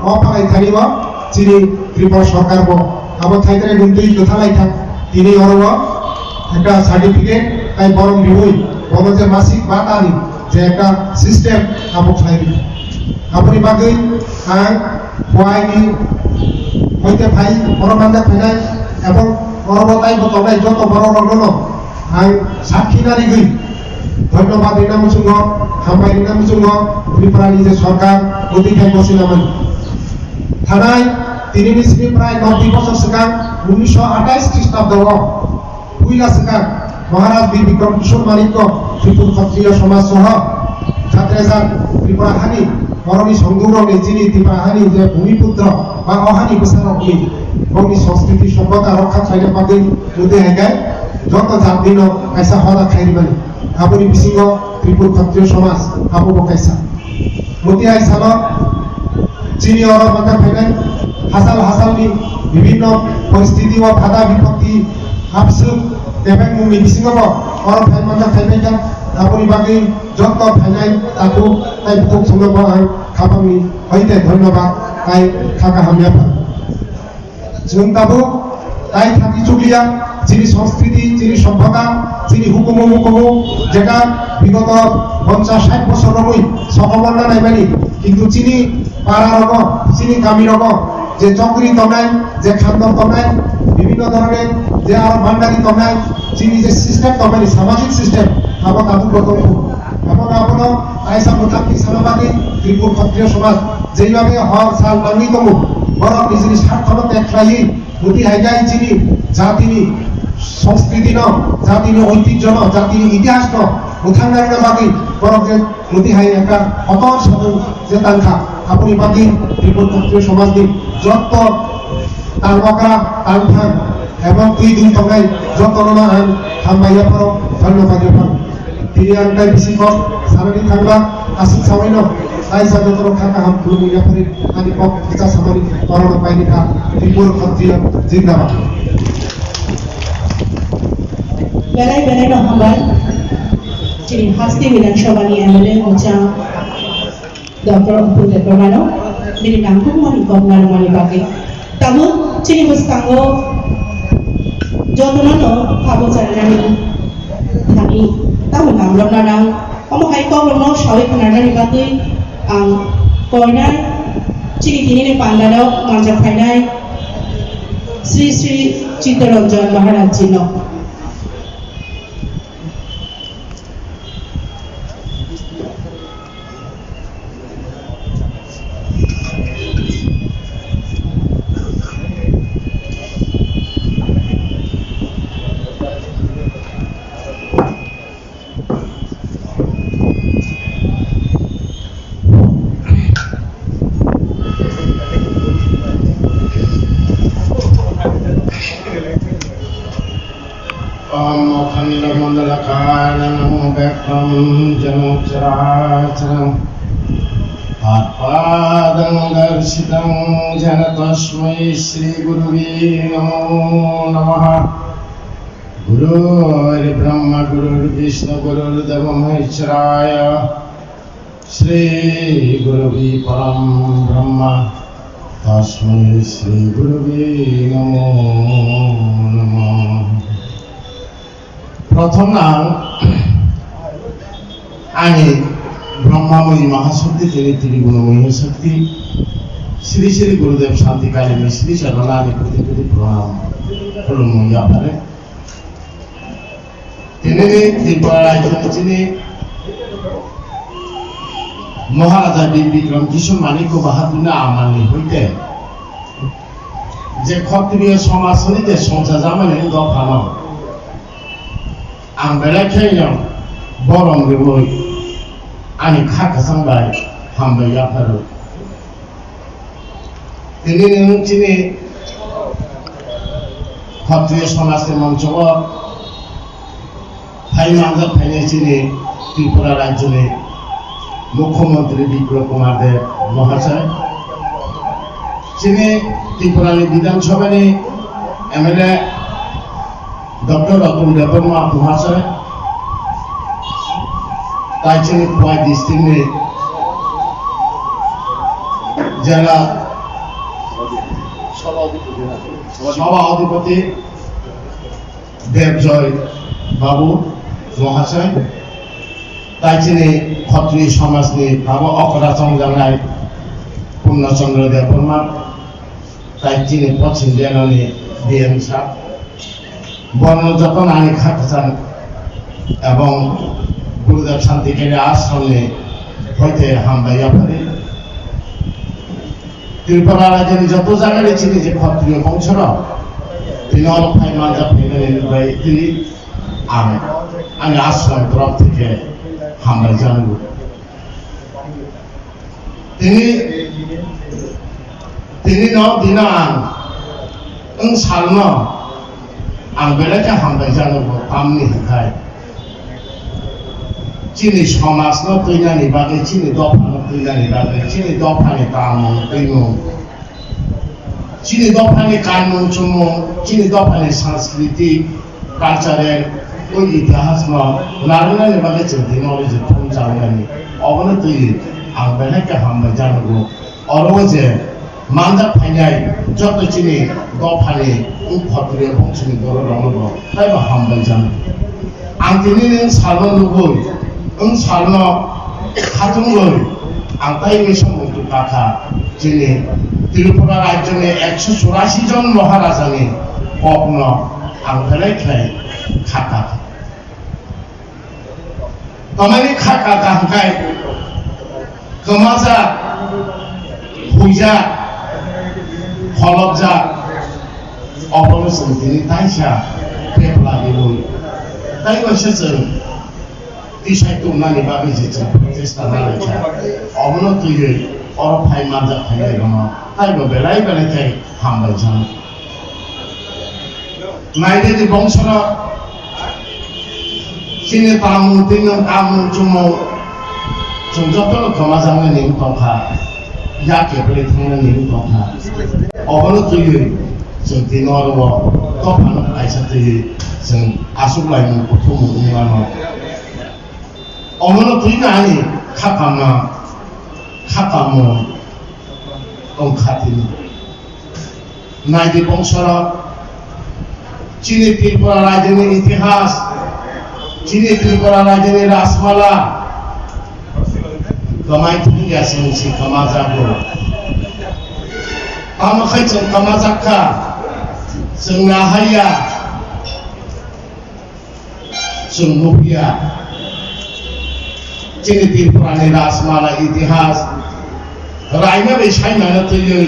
अ पालायथानिब चिनि त्रिपुरा सरकार बो आबो थाइतरे गुन्दै गथालायथा तिनि अरब একটা সার্টিফিকেট তাই বরং বিবই বলো যে মাসিক বাতানি যে একটা সিস্টেম আবো খাইবি আপনি বাগৈ আং খোয়াইনি হইতে ভাই পরমান্দা ফাইনাই এবং পরবতাই বতলাই যত বড় রগন আং সাক্ষী নারী গই ধন্যবাদ রিনাম সুঙ্গ হামাই রিনাম সুঙ্গ ত্রিপুরানি যে সরকার অধিকার বসিলামান থানায় তিনি মিশ্রি প্রায় 90 বছর সিগাং 1928 খ্রিস্টাব্দ পুইলা সিগাং মহারাজ বীর বিক্রম কিশোর মানিক ত্রিপুর ক্ষত্রিয় সমাজ সহ ছাত্রেজার ত্রিপুরা হানি বরণী সংগৌরণে যিনি ত্রিপুরা হানি যে ভূমিপুত্র বা অহানি বসারকনি বংনি সংস্কৃতি সভ্যতা রক্ষা খাইতে পাগৈ মুদে হেগায় যত জাত দিন কাইসা হদা খাইরিবানি আপনি বিসিঙ্গ ত্রিপুর ক্ষত্রিয় সমাজ আপো বকাইসা মতি আইসাল চিনি অর মাথা ফাইনাই হাসাল হাসালনি বিভিন্ন পরিস্থিতি ও বাধা বিপত্তি হাবসু তেবেং মুমি বিসিঙ্গ অর ফাই মাথা ফাইনাইকা আপনি বাকি যত ফাইনাই তাকু তাই বুক সুন্দর আই খাবাংনি হইতে ধন্যবাদ তাই খাকা হামিয়াফা जों दाबो তাই থাকি চুগলিয়া যিনি সংস্কৃতি যিনি সভ্যতা যিনি হুকুমু যেটা বিগত 50-60 বছর রই সকমন্না নাইবানি কিন্তু চিনি পাড়া রগ চিনি কামি রগ যে চক্রি তনাই যে খাদ্য তনাই বিভিন্ন ধরনের যে আর ভান্ডারি তনাই চিনি যে সিস্টেম তনাই সামাজিক সিস্টেম আবার তাবু গতম এবং আপনার আইসা মোটামুটি সামাবাদী ত্রিপুর ক্ষত্রিয় সমাজ যেইভাবে হর সাল নাঙ্গি তমু বরং নিজের স্বার্থ ত্যাগ খাই নদী হাইগাই চিনি জাতিনি সংস্কৃতি ন জাতিনি ঐতিহ্য ন জাতিনি ইতিহাস ন উঠাঙ্গার বাকি বরং যে নদী হাই একটা অতর সাধন যে তাঙ্কা আপনি বাকি ত্রিপুর ক্ষত্রিয় সমাজ দিন যত তালবকরা তালফান এবং দুই তঙ্গাই যত ননা আন হামবাইয়া ফরম ধন্যবাদ ফান তিনি আনটাই বেশি কম সারাদিন থাকবা আসিক সামাই ন তাই সাথে তোর খাকা হাম খুলুম ইয়া ফরি আনি পক কিতা সামানি করোনা পাইনি কা ত্রিপুর ক্ষত্রিয় জিন্দাবাদ বেলায় ন হামবাই যিনি হাস্তি বিধানসভানি এমএলএ মোচা ডক্টর অপুর্দেব বর্মানো তিনি নামকুমারি গভর্নর বাকি তাবো চিনি বস্তাঙ্গো যতনানো খাবো চালানি থাকি তাবো নামলনা নাম অমহাই কবরনো সাউই খানানি বাকি আং কয়নাই চিনি দিনে পান্ডারাও মানজা ফাইনাই শ্রী শ্রী চিত্তরঞ্জন মহারাজ জিন दर्शितं जन तस्मै श्री गुरुवे नमो नमः। गुरुर्ब्रह्मा गुरुर्विष्णु गुरुर्देव महेश्वराय श्री गुरुवे परम ब्रह्म तस्मै श्री गुरुवे नमो नमः। प्रथम आनी ब्रह्मामयी महाशक्ति तेरे त्रिगुणमयी शक्ति श्री श्री गुरुदेव शांतिकाली मिश्री चरणानि कोटि कोटि प्रणाम खुलुमया पारे तिने त्रिपुरा राज्य चिने महाराजा वीर विक्रम किशोर मानिक बाहादुर आमानि हইতে যে ক্ষত্রিয় সমাজনীতে সংসার জামানে দফানো आं बेलायखायनो बरम बेबोय आंनि खाखासांबाय हामबाय आफारो दिनै नोंथिनि क्षत्रिय समाजनि मঞ্চआव फाइ आनजाद फाइनायथिनि त्रिपुरा राज्यनि मुख्यमंत्री विप्लव कुमार देव महाशय যিনি त्रिपुरानि विधानसभानि एमएलए डॉक्टर अपुर्देव बर्मा महाशय ताइचेनी पुआई डिस्ट्रिक्ट में जिला सभाधिपति देवजय बाबू महाशय ताइचेनी क्षत्रिय समाज ने बाबा अकरा संजानाय पूर्णचंद्र देव बर्मा ताइचेनी पश्चिम जिल्लानि डीएम साहब बर्ण जतन आनी खाकसान एवं गुरुदेव शांतिकाली आश्रम ने हईते हामबाया पारे त्रिपुरा राज्य जत जगह चिनी जे क्षत्रिय वंशर तीन फाइ मानजा फैनाय आंनि आश्रम तरफ थेके हामबाय जानांगौ तिनि दिन आं सालनो आं बेलायखा हामबाय जानांगौ आंनि थाखाय चिनि समाजनो तैनानि बागै चिनि दफानो तैनानि बागै चिनि दफानि कानुन तैमुं चिनि दफानि कानुन चुमुं चिनि दफानि संस्कृति कालचारेल ओइ इतिहासनो नारनानि बागै जों टेक्नोलॉजी थुम जानानि अबनो तैयो आं बेलायखा हामबाय जानांगौ अरबो जे मानजा फाइनाय जत चिनि दफानि क्षत्रिय वंशनि बर' रावनो ताइबो हामबाय जानांगौ आं दिनै सालनो लुबै सालनो खाथुंगोन आं ताइनि समाव काका जोंनि त्रिपुरा राज्यनि 184 जन महाराजानि पपनो आं बेलायखाय खाका तमानि खाका काहकाय कमाजा हुइजा खलबजा अबनो जों ताइसा पेपला बिलुन ताइ मोनसे जों दिसाइ दुमनानै बागै जों प्रचेष्टा नालायखा अबनो तुयै अर फाइ माजा फाइनाय दङ ताइबो बेलाय बेलायखाय हामबाय जों नायदे बंशना सिने तामु तिनो तामु जुमो जों जतन समाजावनो निम तंखा या केबले थांनो निम तंखा अबनो तुयै जों दिनरव तफान आइसा तुयै जों आसुलायनो गथ'मु उनानो 어머니 부인아니 카카모 똥카티니 나이디 봉서라 चीनी त्रिपुरा राज्य में इतिहास चीनी त्रिपुरा राज्य में रासमाला कमाई थी या संसी कमाजा को हम खैचन कमाजा का संगाहया संगुपिया चीनी त्रिपुरा ने रासमाला इतिहास रायना बेचाई ना तो ये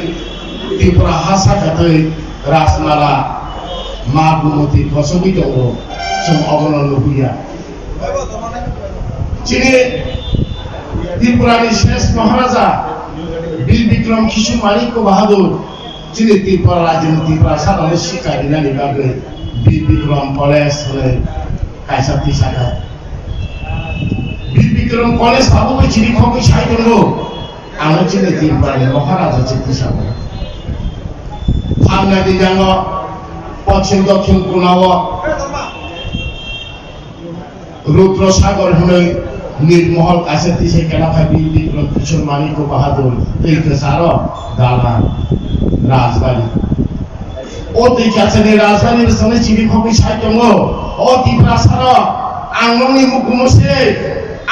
त्रिपुरा हासा कहते रासमाला मागुमती कसबी दङ जों अगनन लुबैया चीनी त्रिपुरानि शेष महाराजा बीर विक्रम किशोर माणिक्य बाहादुर चीनी त्रिपुरा राज्योनि त्रिपुरा सानावनो सिखायनानै बागै बीर विक्रम कलेज होनो कायसा तिसाखा बीर विक्रम कलेज हाबो चीनी खबै साइ दङ आङो चीनी त्रिपुरानि महाराजा तिसाखा थांना दिजाङो पश्चिम दक्षिण कोनाव रुद्र सागर होनो नीलमहल कासे तिसे केलाखा बीर विक्रम किशोर माणिक्य बाहादुर दैखो सार दाला राजबाड़ी ओ दैखासे राजबाड़ी सने चिबि खबै साइ दङ ओ त्रिपुरा सार आंनोनि मुकुमसे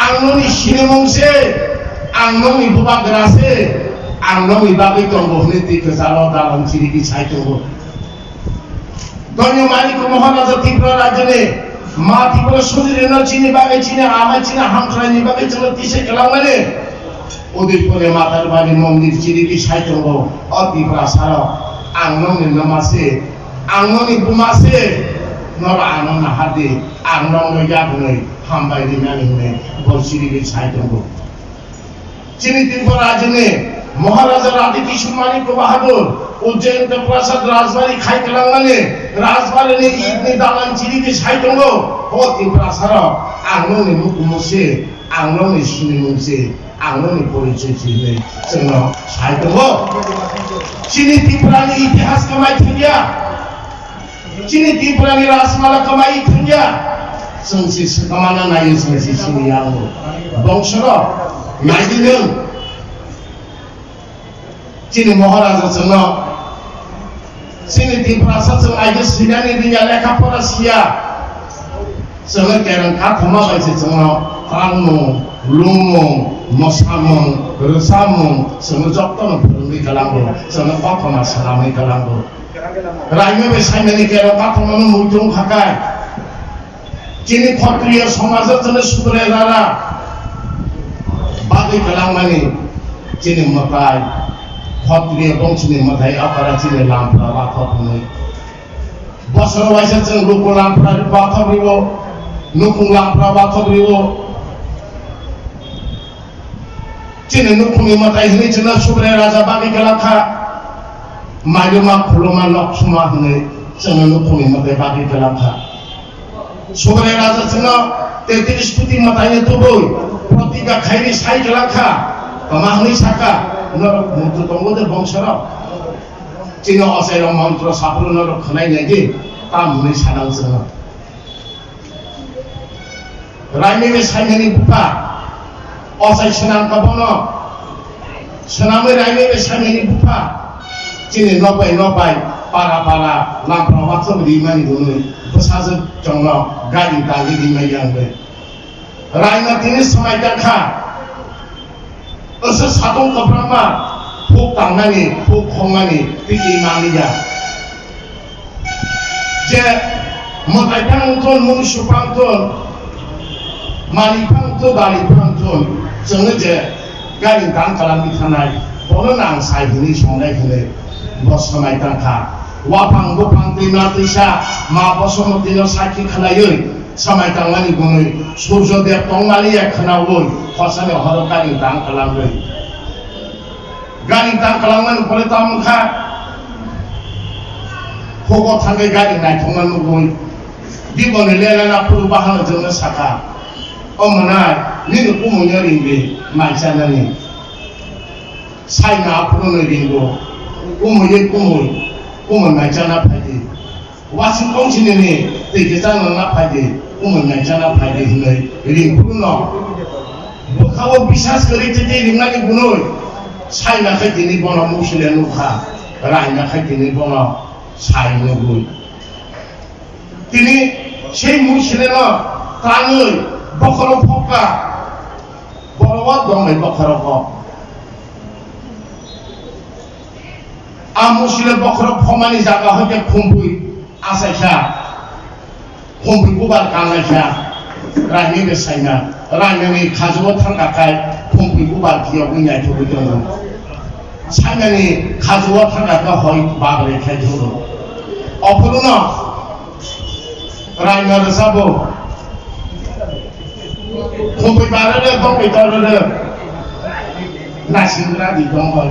आंनोनि सिनेमंसे आंनोनि बुबाग्रासे आंनोनि बागै दङ होनो दैखो सार दाला चिबि साइ दङ धन्य मानिक महाराजा त्रिपुरा राज्य ने माँ त्रिपुरा सुधीर चीनी बागे चीनी आमा चीनी हामख्रायनि बागे चलो तिसे खालामनानै उदयपुरनि मातार बारि मन्दिर चिरि की साइतंगो अ त्रिपुरा सार आंनोनि नमासे आंनोनि बुमासे नर आंनोनि हादि आंनोनि यागनै हामबायनि नानिनै बलसिरि की साइतंगो चीनी त्रिपुरा राज्य ने महाराजा राधे किशोर माणिक्य बाहादुर उज्जैन प्रसाद राजबाड़ी खाई कलांगाने राजबाड़ी ने इतने दालान चिरी के साइ दङ ओ त्रिपुरा सार आंनोनि मुकुमसे आंनोनि सिनेमंसे आंनोनि परिचय चिने जोंनो साइ दङ चीनी त्रिपुरानि इतिहास कमाई थैया चीनी त्रिपुरानि रासमाला कमाई थैया जोंसि कमाना नायो जोंसि सिनिया बंशर नायदिनो चीनी महाराजा जोंनो चीनी त्रिपुरा साजों आइजो सिनानि दिया लेखा फरा सिया जोङो गेरेंखा थमा बायसे जोंनो फानमुं लुमुं मोसामुं रोसामुं जोङो जत्तन फोरोंनाय खालामो जोङो कथना सालामनाय खालामो रायनो बे साइनानि गेरेंखा थमानो मुइथुं खाखाय चीनी क्षत्रिय समाज जोंनो सुद्राय रारा बागै खालामनानै चीनी मताय क्षत्रिय वंशनि मथाय अपराधीनि लामफ्रा बाथौखौनो बोसोर वाइसे जों लुकु लामफ्रा बाथौरिबो नुकुं लामफ्रा बाथौरिबो चीनी नुकुंनि मथाय होनै जोंना सुब्राय राजा बागै गलाखा माइलमा खुलमा लक्ष्मा होनै जोंना नुकुंनि मथाय बागै गलाखा सुब्राय राजा जोंना 33 कोटी मथायनि दुबै प्रतिगा खायनि साइ गलाखा कमा होनै साका नरक मुद्र दंगोदे बंशरा चीन असैर मंत्र सापुर नरक खनाय नायदि ताम हुनै सानां जोङो रायनि बे साइनानि बुखा असै सोनां कबनो सोनामै रायनि बे साइनानि बुखा चीन नबाय पारा पारा लामफ्रा बाथौ रिमानि दुनै बसाजो जंनो गारि दागि दिमायांबे रायना तिनि समाय दाखा असो सादों कब्रामा फुक तांनानै फुक खंनानै तिगि मानिया जे मतायफांथन मुसुफांथन मानिफांथन दालिफांथन जोङो जे गारि दान खालामबाय थानाय बनो नां साइडनि संनाय होनो bos samai tangka wapang bupang tina tisa ma bosom tino saki khalayoi samai tangani gunoi surjo dev tongmali ya khanawoi khosane horo kali dang kalangai gari dang kalangan pole tamkha kogo thangai gari nai thongan mugoi dibone lela na perubahan jengna saka omonai ni kumunya ringbe mancanani saina puno ringo kumuye kumun mancana phade wasin kongchine ne tegesa na phade kumun mancana phade hinai ring puno bokhawo bisas kari tete ringani bunoi saina khadini bono musile nukha raina khadini bono saina goi tini সেই মুসলিম তানই বখর ফকা বড় দমে বখর ফ আ মুসলিম বখর ফমানি জায়গা হতে খুমবুই আসাইছা খুমবুই গুবার কানাইছা রানি বেসাইনা রানি খাজুও থাকাকায় খুমবুই গুবার কিয় বুইনাই থবি দङ সাইনানি খাজুও থাকাকা হয় বাগরে খাইজুলো অপরুন Raina resabo, kumpai barada kumpai tarada, nasindra di dongkol.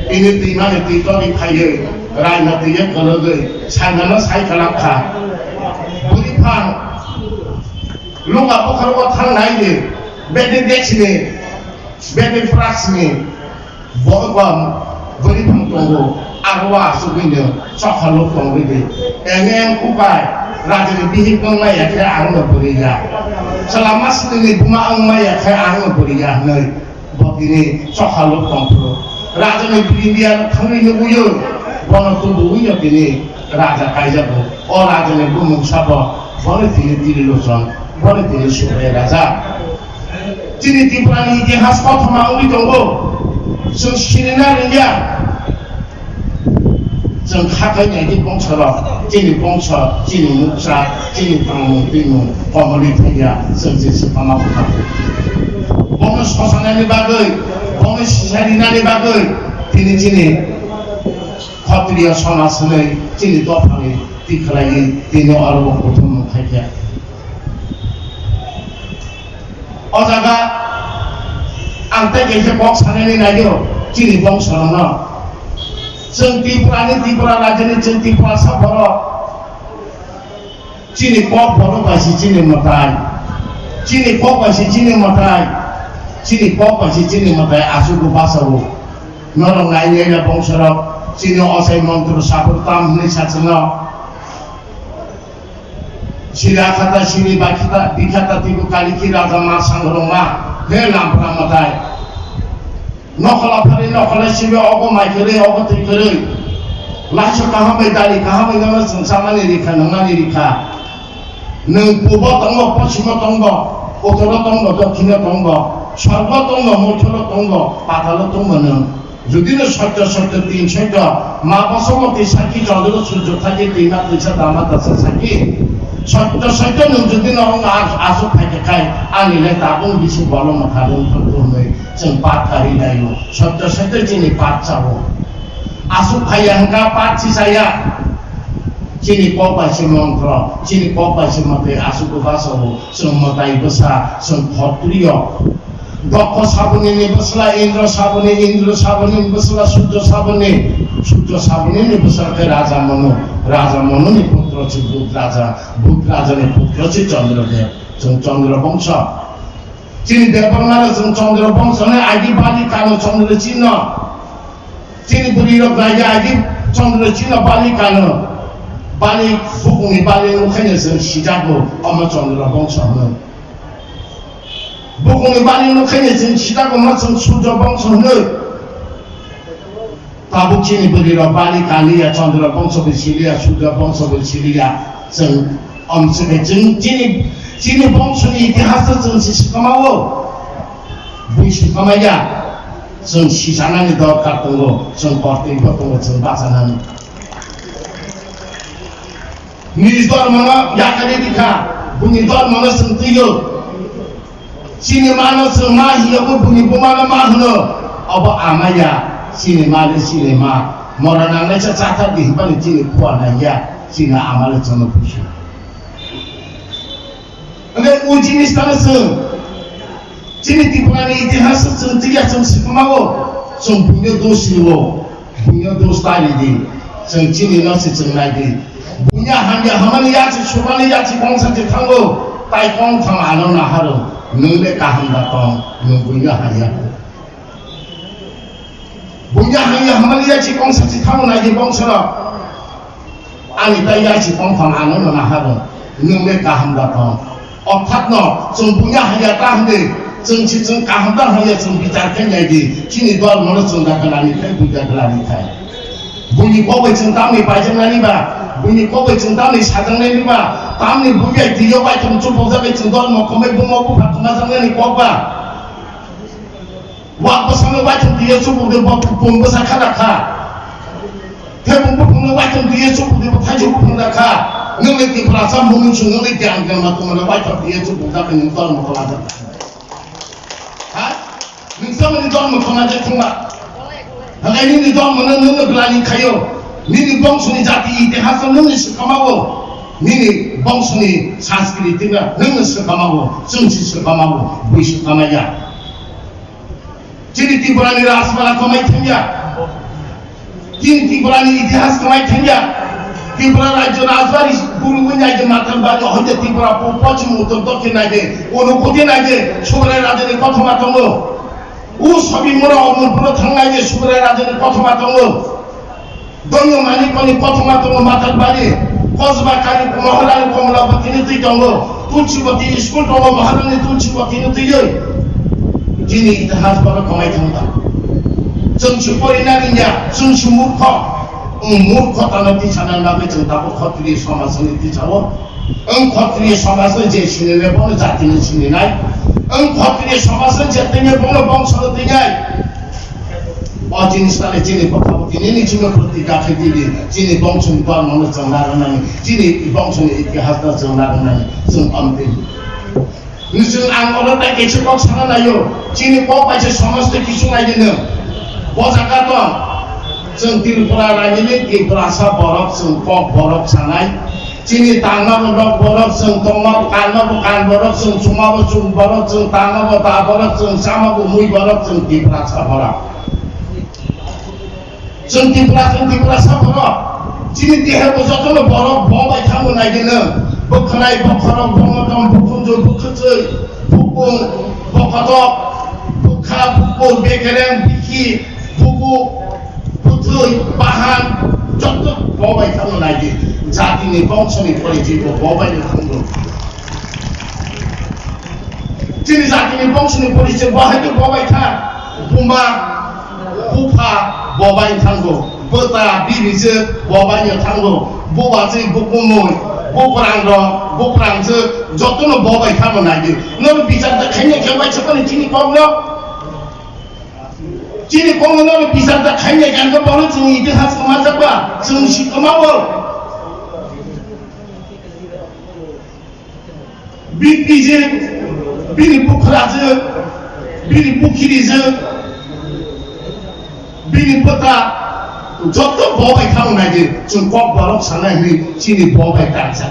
Ini timane titori kaya, Raina tiya kalau deh, sana saya kelakar. Budi pan, lu ngapa kalau thang naik bede deksini, bede fraksini, borgam, budi pan tunggu. Arwah subinya coklat pembeli, engeng kupai, raja lebih pengai ya kayak angin beriya. Selama ini bunga angin ya kayak angin beriya, nih, begini coklat pembeli. Raja lebih dia kami nyebuyun, bono tubuh ya ini raja kaya bu, oh raja lebih mungsaba, boleh tiri losan, boleh tiri supaya raja. Jadi tipuran ini khas kota mau ditunggu, susirina rinja. Jeng hakanya di bangsa jadi bangsa, jadi musa, jadi tamu bingung, pemerintah sendiri pemakai. Bonus kosannya di bagai, bonus sisanya di bagai, ini khotria sana senai, jadi dua kali, tiga lagi, ini orang bertemu kaya. Ojaga, ante kerja bangsa ini lagi, jadi bangsa mana? Jeng tipura rajani jeng tipura saboro cini kok boro basi cini matai cini kok basi cini matai cini kok basi cini matai asuku basawu norong lainnya ya bongsorok cini osai montur sabur tam ni sacena sila kata sini bakita dikata tiga kali kira sama sang rumah helam pramatai nokala phari nokala sibe ogo maikere ogo tikere lacho kaha medali kaha medali samsama ni rikha nangani rikha nang pubo tongo pochimo tongo otoro tongo dokhino tongo sorgo tongo mothoro tongo patalo tongo nang যদি না সত্য সত্য তিন সত্য মা বসমতি Psaki চন্দ্র সূর্য থাকে তিন তিনটা দামাত আছে সাকি সত্য সত্য যদি না আসো থাকে খাই আনিলে তাবুন কিছু বলো মাথাবুন করবে जों पाठ करी लायो सत्य सत्य जिनि पाठ चावो आसु खायंगा पाठ सिसाया जिनि पपासि मंत्र जिनि पपासि मते आसु बासावो जों मताय बसा जों खत्रिय दक्ष साबुनि बसला इंद्र साबुनि बसला सूर्य साबुनि बसला के राजा मनु नि पुत्र छि बुध राजा नि पुत्र छि चंद्रदेव जों चंद्र वंश Cini deparnara जों चंद्र वंशने आदि बाली कानो चंद्र चिन्ह cini berirok raja आदि चंद्र चिन्ह बाली कानो बाली बुकुनि बाली नखैनो जों सिजागो अमा चंद्र वंशनो बुकुनि बाली नखैनो जों सिजागो मा जों सूर्य वंशनो ताबु cini berirok बाली कालिया चंद्र वंश बिसिलिया सूर्य वंश बिसिलिया जों अमसके जों cini bangsa ni ikhlas जों सिसकामावो बुइसकामाया जों सिसानानि दरकार दङ जों कर्तव्य दङ जों बासानानि निज धर्ममा याकानि दिखा बुनि धर्ममा जों तैयो cini मानो जों मा हियाबो बुनि बमाना मा होनो अब आमाया सिनेमा मरनांगले चाचा दिहबानि चिनि खुआनाया चिना आमाले जोंनो फुसु ओंखाय उ जिनिसटानो जों चिनि त्रिपुरानि इतिहास जों तिया जों सिखमागो जों बुंनो दोसियो बुंनो दोस्तारिदि जों चिनि नसे जों नायदि बुंया हांया हामानि याचि सुमानि याचि गंसाति थांगो ताइ गं थांआनो नाहारो नोंले गाहाम दाथं नों बुंया हांया बुंया हांया हामानि याचि गंसाति थांगो नायदि गंसरा आंनि ताइ याचि गं थांआनो नाहारो नोंले गाहाम दाथं अर्थात न जों बुंया हांया ताहदे जों गाहाम दा हांया जों बिचार खालामनायदि चिनि दल मन जों दाखलानिफ्राय बुजाखलानिफ्राय बुंनि गबै जों दामनि बायजोंनानिबा बुंनि गबै जों दामनि साजांनायनिबा दामनि बुंया दियो बायथम चुपौ जाबाय जों दल मखमै बुङावबो फाथुना जांनायनि गबा वाक बसानो बायथम दियो चुपौ दे बुंबो साखादाखा थेबुंबो बुंनो बायथम दियो चुपौ दे थाइजौ बुंदाखा नोंले दिफ्रा सामबुनि सुनोले ध्यान गमा तुमले बायथम दियो चुपौ जाबाय नों दल मखला जाबाय हा नोंसोरनि दल मखला जाथुमा हगायनि नि दल मनो नों ग्लानि खायो निनि बंशनि जाति इतिहास नों सिखामागो निनि बंशनि संस्कृतिगा नों सिखामागो जों सिखामागो बै सिखामाया चिनि त्रिपुरानि राजमाला कमाय थेंया चिनि त्रिपुरानि इतिहास कमाय थेंया त्रिपुरा राज्य राजबारि गुरुनि नायदे मातरबारि हयते त्रिपुरा पश्चिम उत्तर दक्षिण नायदे अनुकूति नायदे सुबराय राजानि प्रथमा दङो उ सबै मोरा अमरपुर थांनायदे सुबराय राजानि प्रथमा दङो दङो मानिकनि प्रथमा दङो मातरबारि कसबाकारि महारानी कमलावतीनि दै दङो तुलसीवती स्कुल दङ महारानी तुलसीवतीनि दै दिनै इतिहास बारा कमाय थांदा जों सुपरिनारिया जों सुमुर्ख मूर्खतानो दिसानानै लाबो जों दाबो खत्रिय समाजनि दिसाव खत्रिय समाजनि जे सिनायनाय बनो जातिनि सिनायनाय खत्रिय समाजनि जे तैने बनो बंशनि तैनाय अ जिनिसटाले चिनि पथाव दिनैनि चिनो प्रतिज्ञा खैदिनि चिनि बंशनि दलमनो जों लानानै चिनि बंशनि इतिहास जों लानानै जों अन्तिम जों आं अरता केसे कक साना नायो चिनि कक बायसे समस्त किसु नायदिनो बजाका दं जों त्रिपुरा रायजोनि त्रिपुरासा बरफ जों कक बरफ सानाय चिनि तांगाबो बरफ जों तंगाबो कान बरफ जों सुमाबो सुम बरफ जों तांगाबो ता बरफ जों सामाबो मुई बरफ जों त्रिपुरासा बरफ जों त्रिपुरासा बरफ चिनि देहाखौ जतनो बरफ बबाय थाङो नायदिनो बोखनाय बखराव बङदम बुखुनजो बुखुजै बुकुं बखदक बुखा बुकुर बेगेरें बिखि बुबु बुथै बाहान जत बबाय थाङो नायदि जातिनि बंशनि परिचयखौ बबायनो थाङो चिनि जातिनि बंशनि परिचय बहायनो बबाय था बुमा बुफा बबायनो थाङो बोता बिबिजो बबायनो थाङो बुबाजै बुकुमै बुक्रांजो जतनो बबाय थाङो नायदि नों बिचार दा खायनो खेबाय छपनि चिनि कमनो चिनि कमनो नों बिचार दा खायनो गानगो बरो जों इतिहास मा जाबा जों सिखमावो बिपिजे बिनि बुखराजो बिनि बुखिरिजो बिनि पता जत बबाय थाङो नायदि जों कक बरफ सानायनि चिनि बबाय ताजा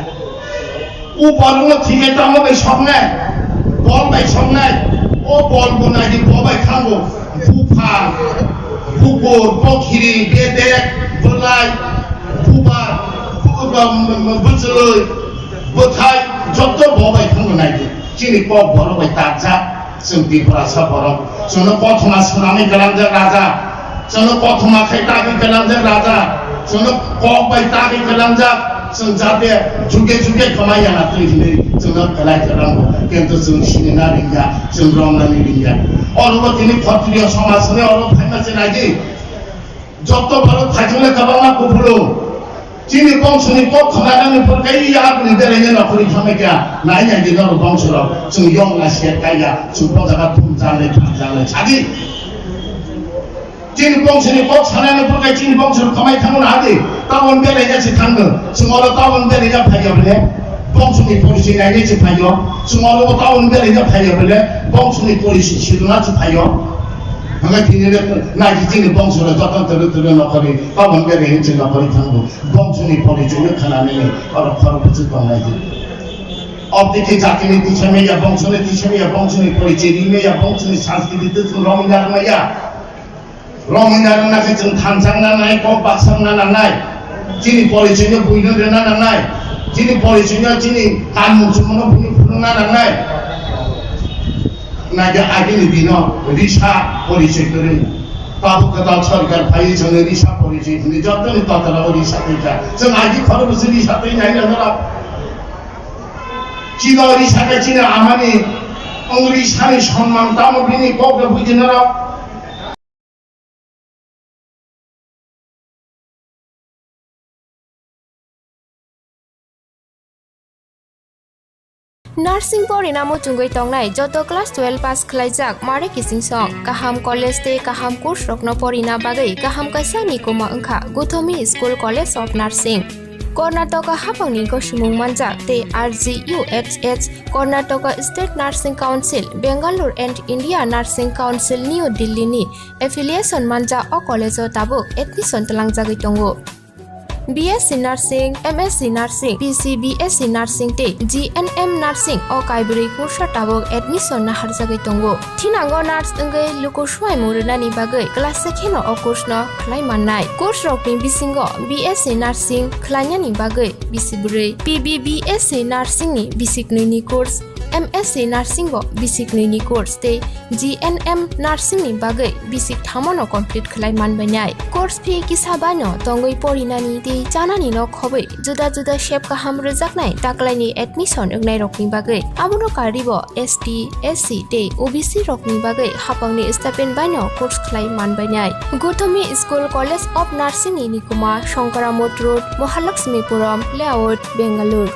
उ बरनो थिगे तामबाय सबनाय बल बाय सबनाय ओ बल बनायदि बबाय थाङो बुफा बुकुर बखिरि बेदेक बोलाय बुबा बुजलै बोथाय जत बबाय थाङो नायदि चिनि कक बरबाय ताजा जों त्रिपुरासा बरफ जोंनो प्रथमा सोनानै गलांजा राजा जोंनो प्रथमा खैतागि गलांजा राजा जोंनो कक बाय तागि गलांजा जों जाते जुगे जुगे कमायाना तैदिनै जोंनो गलाय गलांगो किन्तु जों सिनेना रिंगा जों रंनानि रिंगा अरबो दिनै खत्रिय समाजनि अरब फाइनासे नायदि जत बरफ थाइजोले गबांना गुफुरो चिनि बंशनि कक खनानानि फरकै याबनि देरेने नखरि थामेका नाय नायदि नर बंशराव जों यं लासिया काया जों बजागा थुमजाले छादि चिनि बंशनि कक सानानै फरकै चिनि बंशनि कमाय थाङो नादि तावन बेरायजासे थाङो जोंङो तावन बेरायजा फायो बले बंशनि परिचय नायनायसे फायो जोंङो तावन बेरायजा फायो बले बंशनि परिचय सिदुनासे फायो hanga tini na ji jini bongso la jotan tere no kari pabon bere hin jina kari thangu bongso ni pori jini khana ne aro kharo puchu kong lai ji optiki jati ni tiche me ya bongso ni pori jiri me ya bongso ni sanskrit tu romingar ma ya romingar na ke jeng thansang na nai ko baksang na nai jini pori jini buino de na nai jini pori jini kan mu chumo buino na nai naga agini dino risha porichoi kore tabu kata sarkar bhai jane risha porichoi dine jotoni tatala risha peja jeng agi kharo busi risha pei nai na chino risha ka chino amani ongri shani সম্মান tamo bini kokla bujinara Nursing pori namo chungoi tongnai joto class 12 pass khlaijak mare kising song kaham college te kaham course rokno pori na bagai kaham kaisa ni koma angkha Gothomi School College of Nursing Karnataka hapangni ko simung manjak te RGUHH Karnataka State Nursing Council Bangalore and India Nursing Council New Delhi ni affiliation manja o college o tabuk admission talang jagai tongo BSc Nursing, MSc Nursing, PC BSc Nursing te GNM Nursing o kaibri kursa tabok admission na harjagai tongo thinango nurse engai luko swai murna ni bagai class sekheno o course no khlai mannai course rokni bisingo BSc Nursing khlanya ni bagai bisibure PBBSc Nursing ni bisiknui ni course MSc Nursing bo bisiknui ni course te GNM Nursing ni bagai bisik thamono complete khlai manbanai course fee kisabano tongoi porinani te janani no khobai juda shape kaham rejaknai taklaini admission engnai rokni bagai abono karibo ST SC te OBC rokni bagai hapangni stipend bano course khlai manbanai Gothomi School College of Nursing ni nikuma Shankaramot Road Mahalakshmipuram Layout Bangalore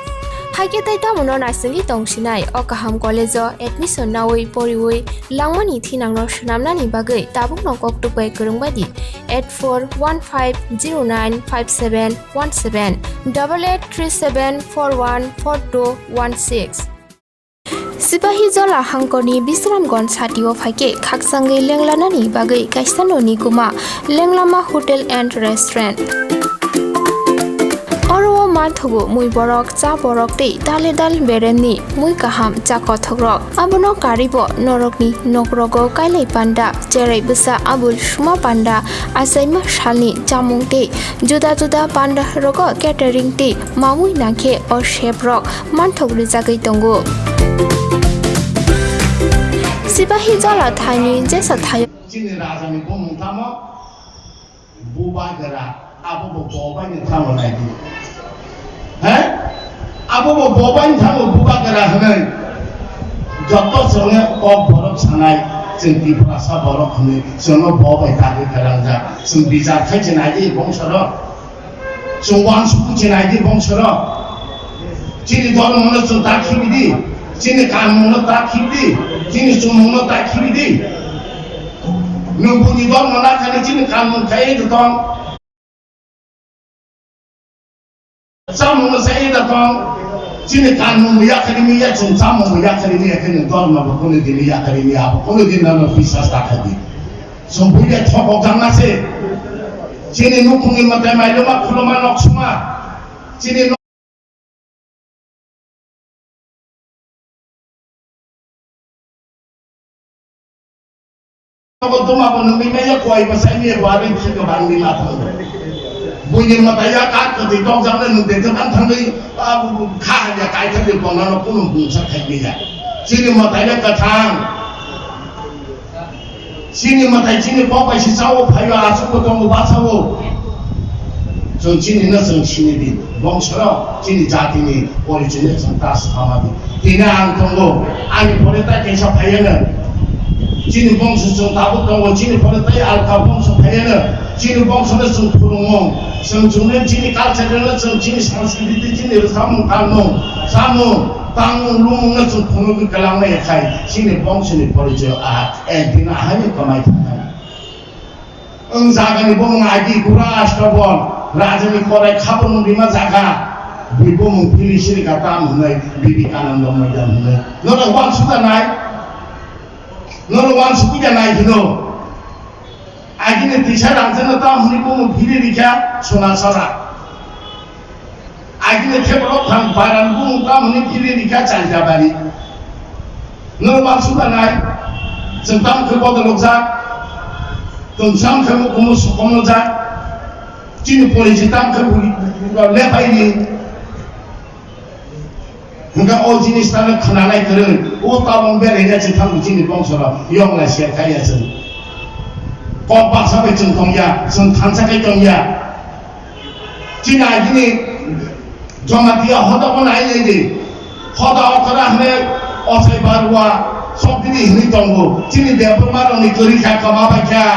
Haike tai tamono nursing tongsinai o kaham college o admission nawai poriwai langmani thinangno shnamnani bagai tabukno koktupai kurungbadi 8415095717 8837414216 Sipahi jola hangkoni Bisramganj satio phaike khaksangai lenglanani bagai kaisano ni kuma Lenglama Hotel and Restaurant Oro marthogo mui borok cha borok te dale dal beremni mui kaham cha kothogrok abono karibo norokni nokrogo kailai panda cherai busa abul suma panda asaima shalni chamung te juda panda rogo catering te mamui nakhe o chef rok manthogri jagai tongo Sipahi jala thaini jesa thayo chini rajani bomung tamo buba gara abo boba ni tamo lagi abo boba ni tamo buba gara hanai joto songe o borok sanai jengti prasa borok hanai sono boba tagi karangja sum bizar khai chenai bongsoro sungwan suku chenai bongsoro chini dormono sum takhibidi chini kamono takhibidi chini sumono takhibidi nubuni dormona khani chini kamon khai dotong Samu saya datang, sini kamu ya kami ya cuma samu ya kami ya kini dorma bukan di ya kami ya bukan di nama visa stakadi. Sembuhnya cokok jangan se, sini nukungi mata malu mak kuluman nok semua, sini nuk duma pun namanya kuai pasal ini baru kita bangli matang. Bunyi matanya kat ketika jangan nanti jangan tanggi kah ya kait tadi konon pun bungsa kaya sini matanya katang sini matai sini bawa si sawo payu asu potong basawo so sini nasi sini di bongsoro sini jati ni original santas hamadi tina angtongo ani polita kesa payana sini bongso sung tabu tongo sini polita alka bongso payana sini bongso na sung purungong sung sungnen sini culture na sung sini sanskriti sini samu kalmo samu tangu lumung na sung punugi kalang na yakai sini bongso ni polijo dina hanya kamay tangan ang zaga ni bong agi kura astabon raja ni korai khabon bima zaga bibo mung pili sini katam hunai bibi kanan dong madam hunai nora wan suka nai hino riksa rangzana tamni bungu phiri rikha sonasara agile thebro thang baran bungu tamni phiri rikha chanjabari normal sudanai jengtam ke bodolokja tungsam ke mukumu sukomolja chini polisi tam ke lepai ni hingga all jenis tanah kenalai keren, tabung berenya centang begini bongsora, yang lah siapa kaya cen, kau paksa bercentong ya, centang sakai cong ya, Cina ini, cuma dia hoda pun aja ini, hoda orang ni, osai barua, sok ini tunggu, Cina dia bermalu ni kerja kamapa kya,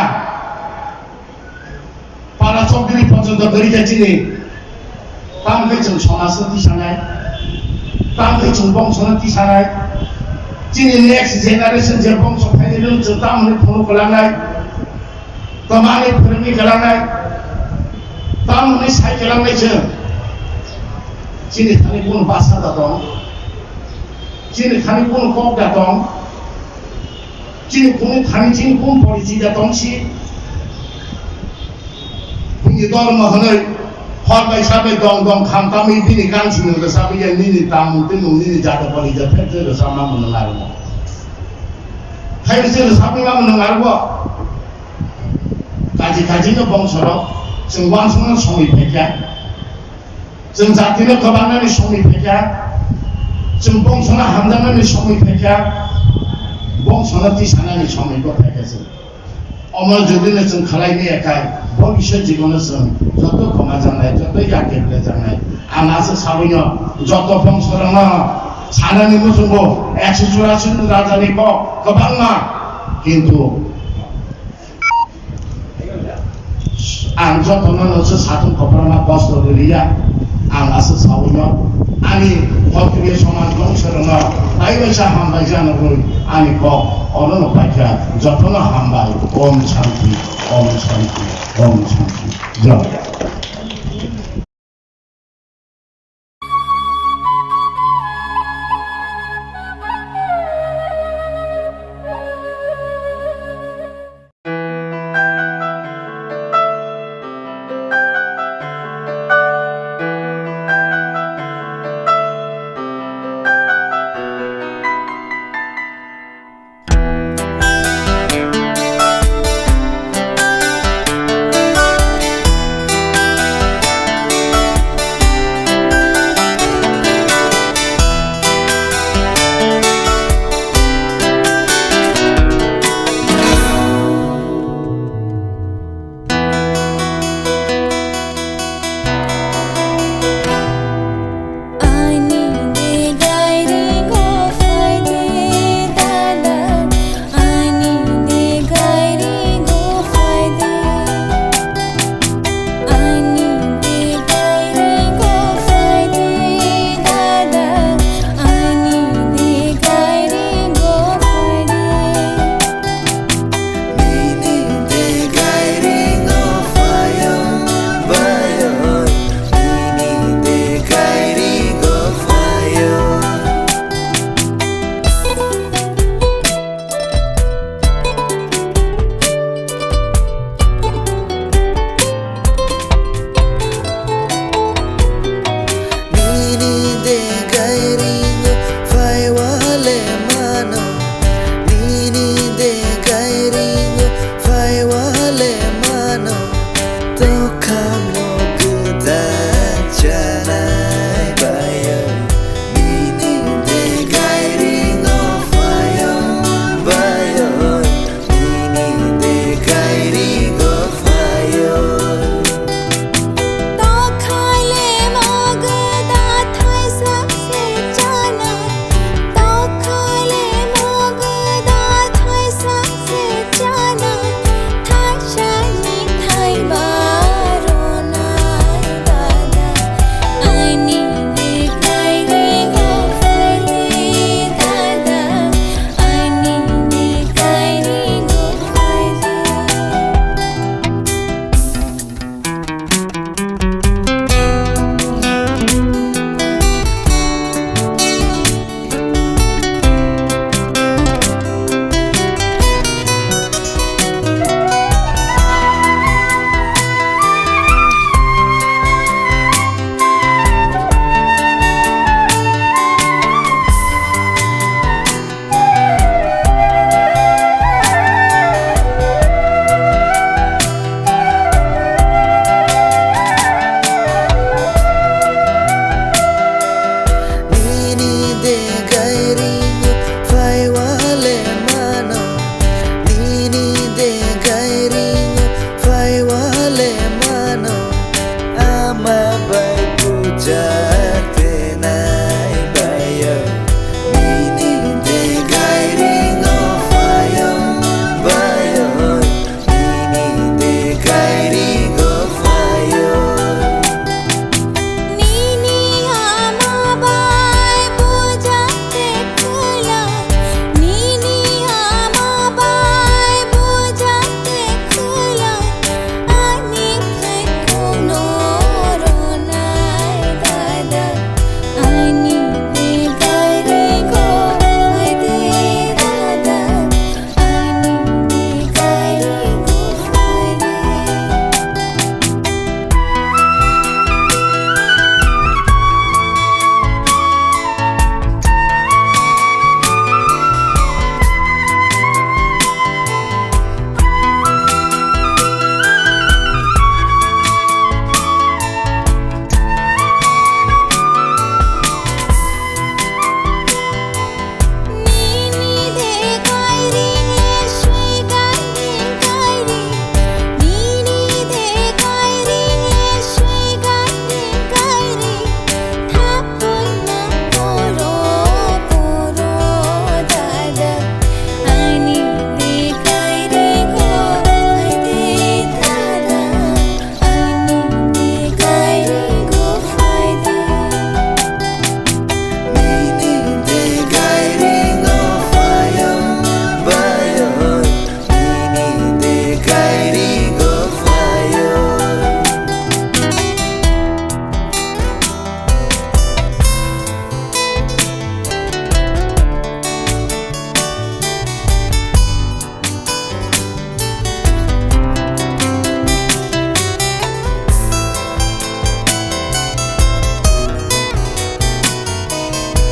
para sok ini pun sudah kerja Cina, tam kerja cuma sedih sangat. Tangkai cumpong sana di sana, Cini next generation jepong sampai di dalam cerita menit penuh kelangai, temani pergi kelangai, tamu ni saya kelangai je, Cini kami pun bahasa datang, Cini kami pun kok datang, Cini pun polisi datang si, punya dorong mahal. Hal baik sampai dong kam kami ini kan sini bersama yang ini tamu temu ini jatuh pada jatuh itu bersama mendengar mo. Hai itu bersama mendengar mo. Kaji-kajinya bongsoro, semua songi peka, sensatinya kebangan ni songi peka, sembong sana hamdan ni songi peka, bongsoro di sana ni songi peka sih. Omar jadi ni sengkalai ni akai. भविष्य जीवन जत कमा जानाय जत याकेबले जानाय आमासे साबैनो जत बंशरङ सानानि मोसंगो 184 राजानि को गोबांमा किन्तु आं जतनो साथन कपरमा बस्रो लिया आं आसे साबैनो आनि हकिबे समान बंशरङ बायबासा हामबाय जानांगौ आनि को अरन पाइका जतनो हामबाय ओम शान्ति ओम शान्ति ओम शान्ति जय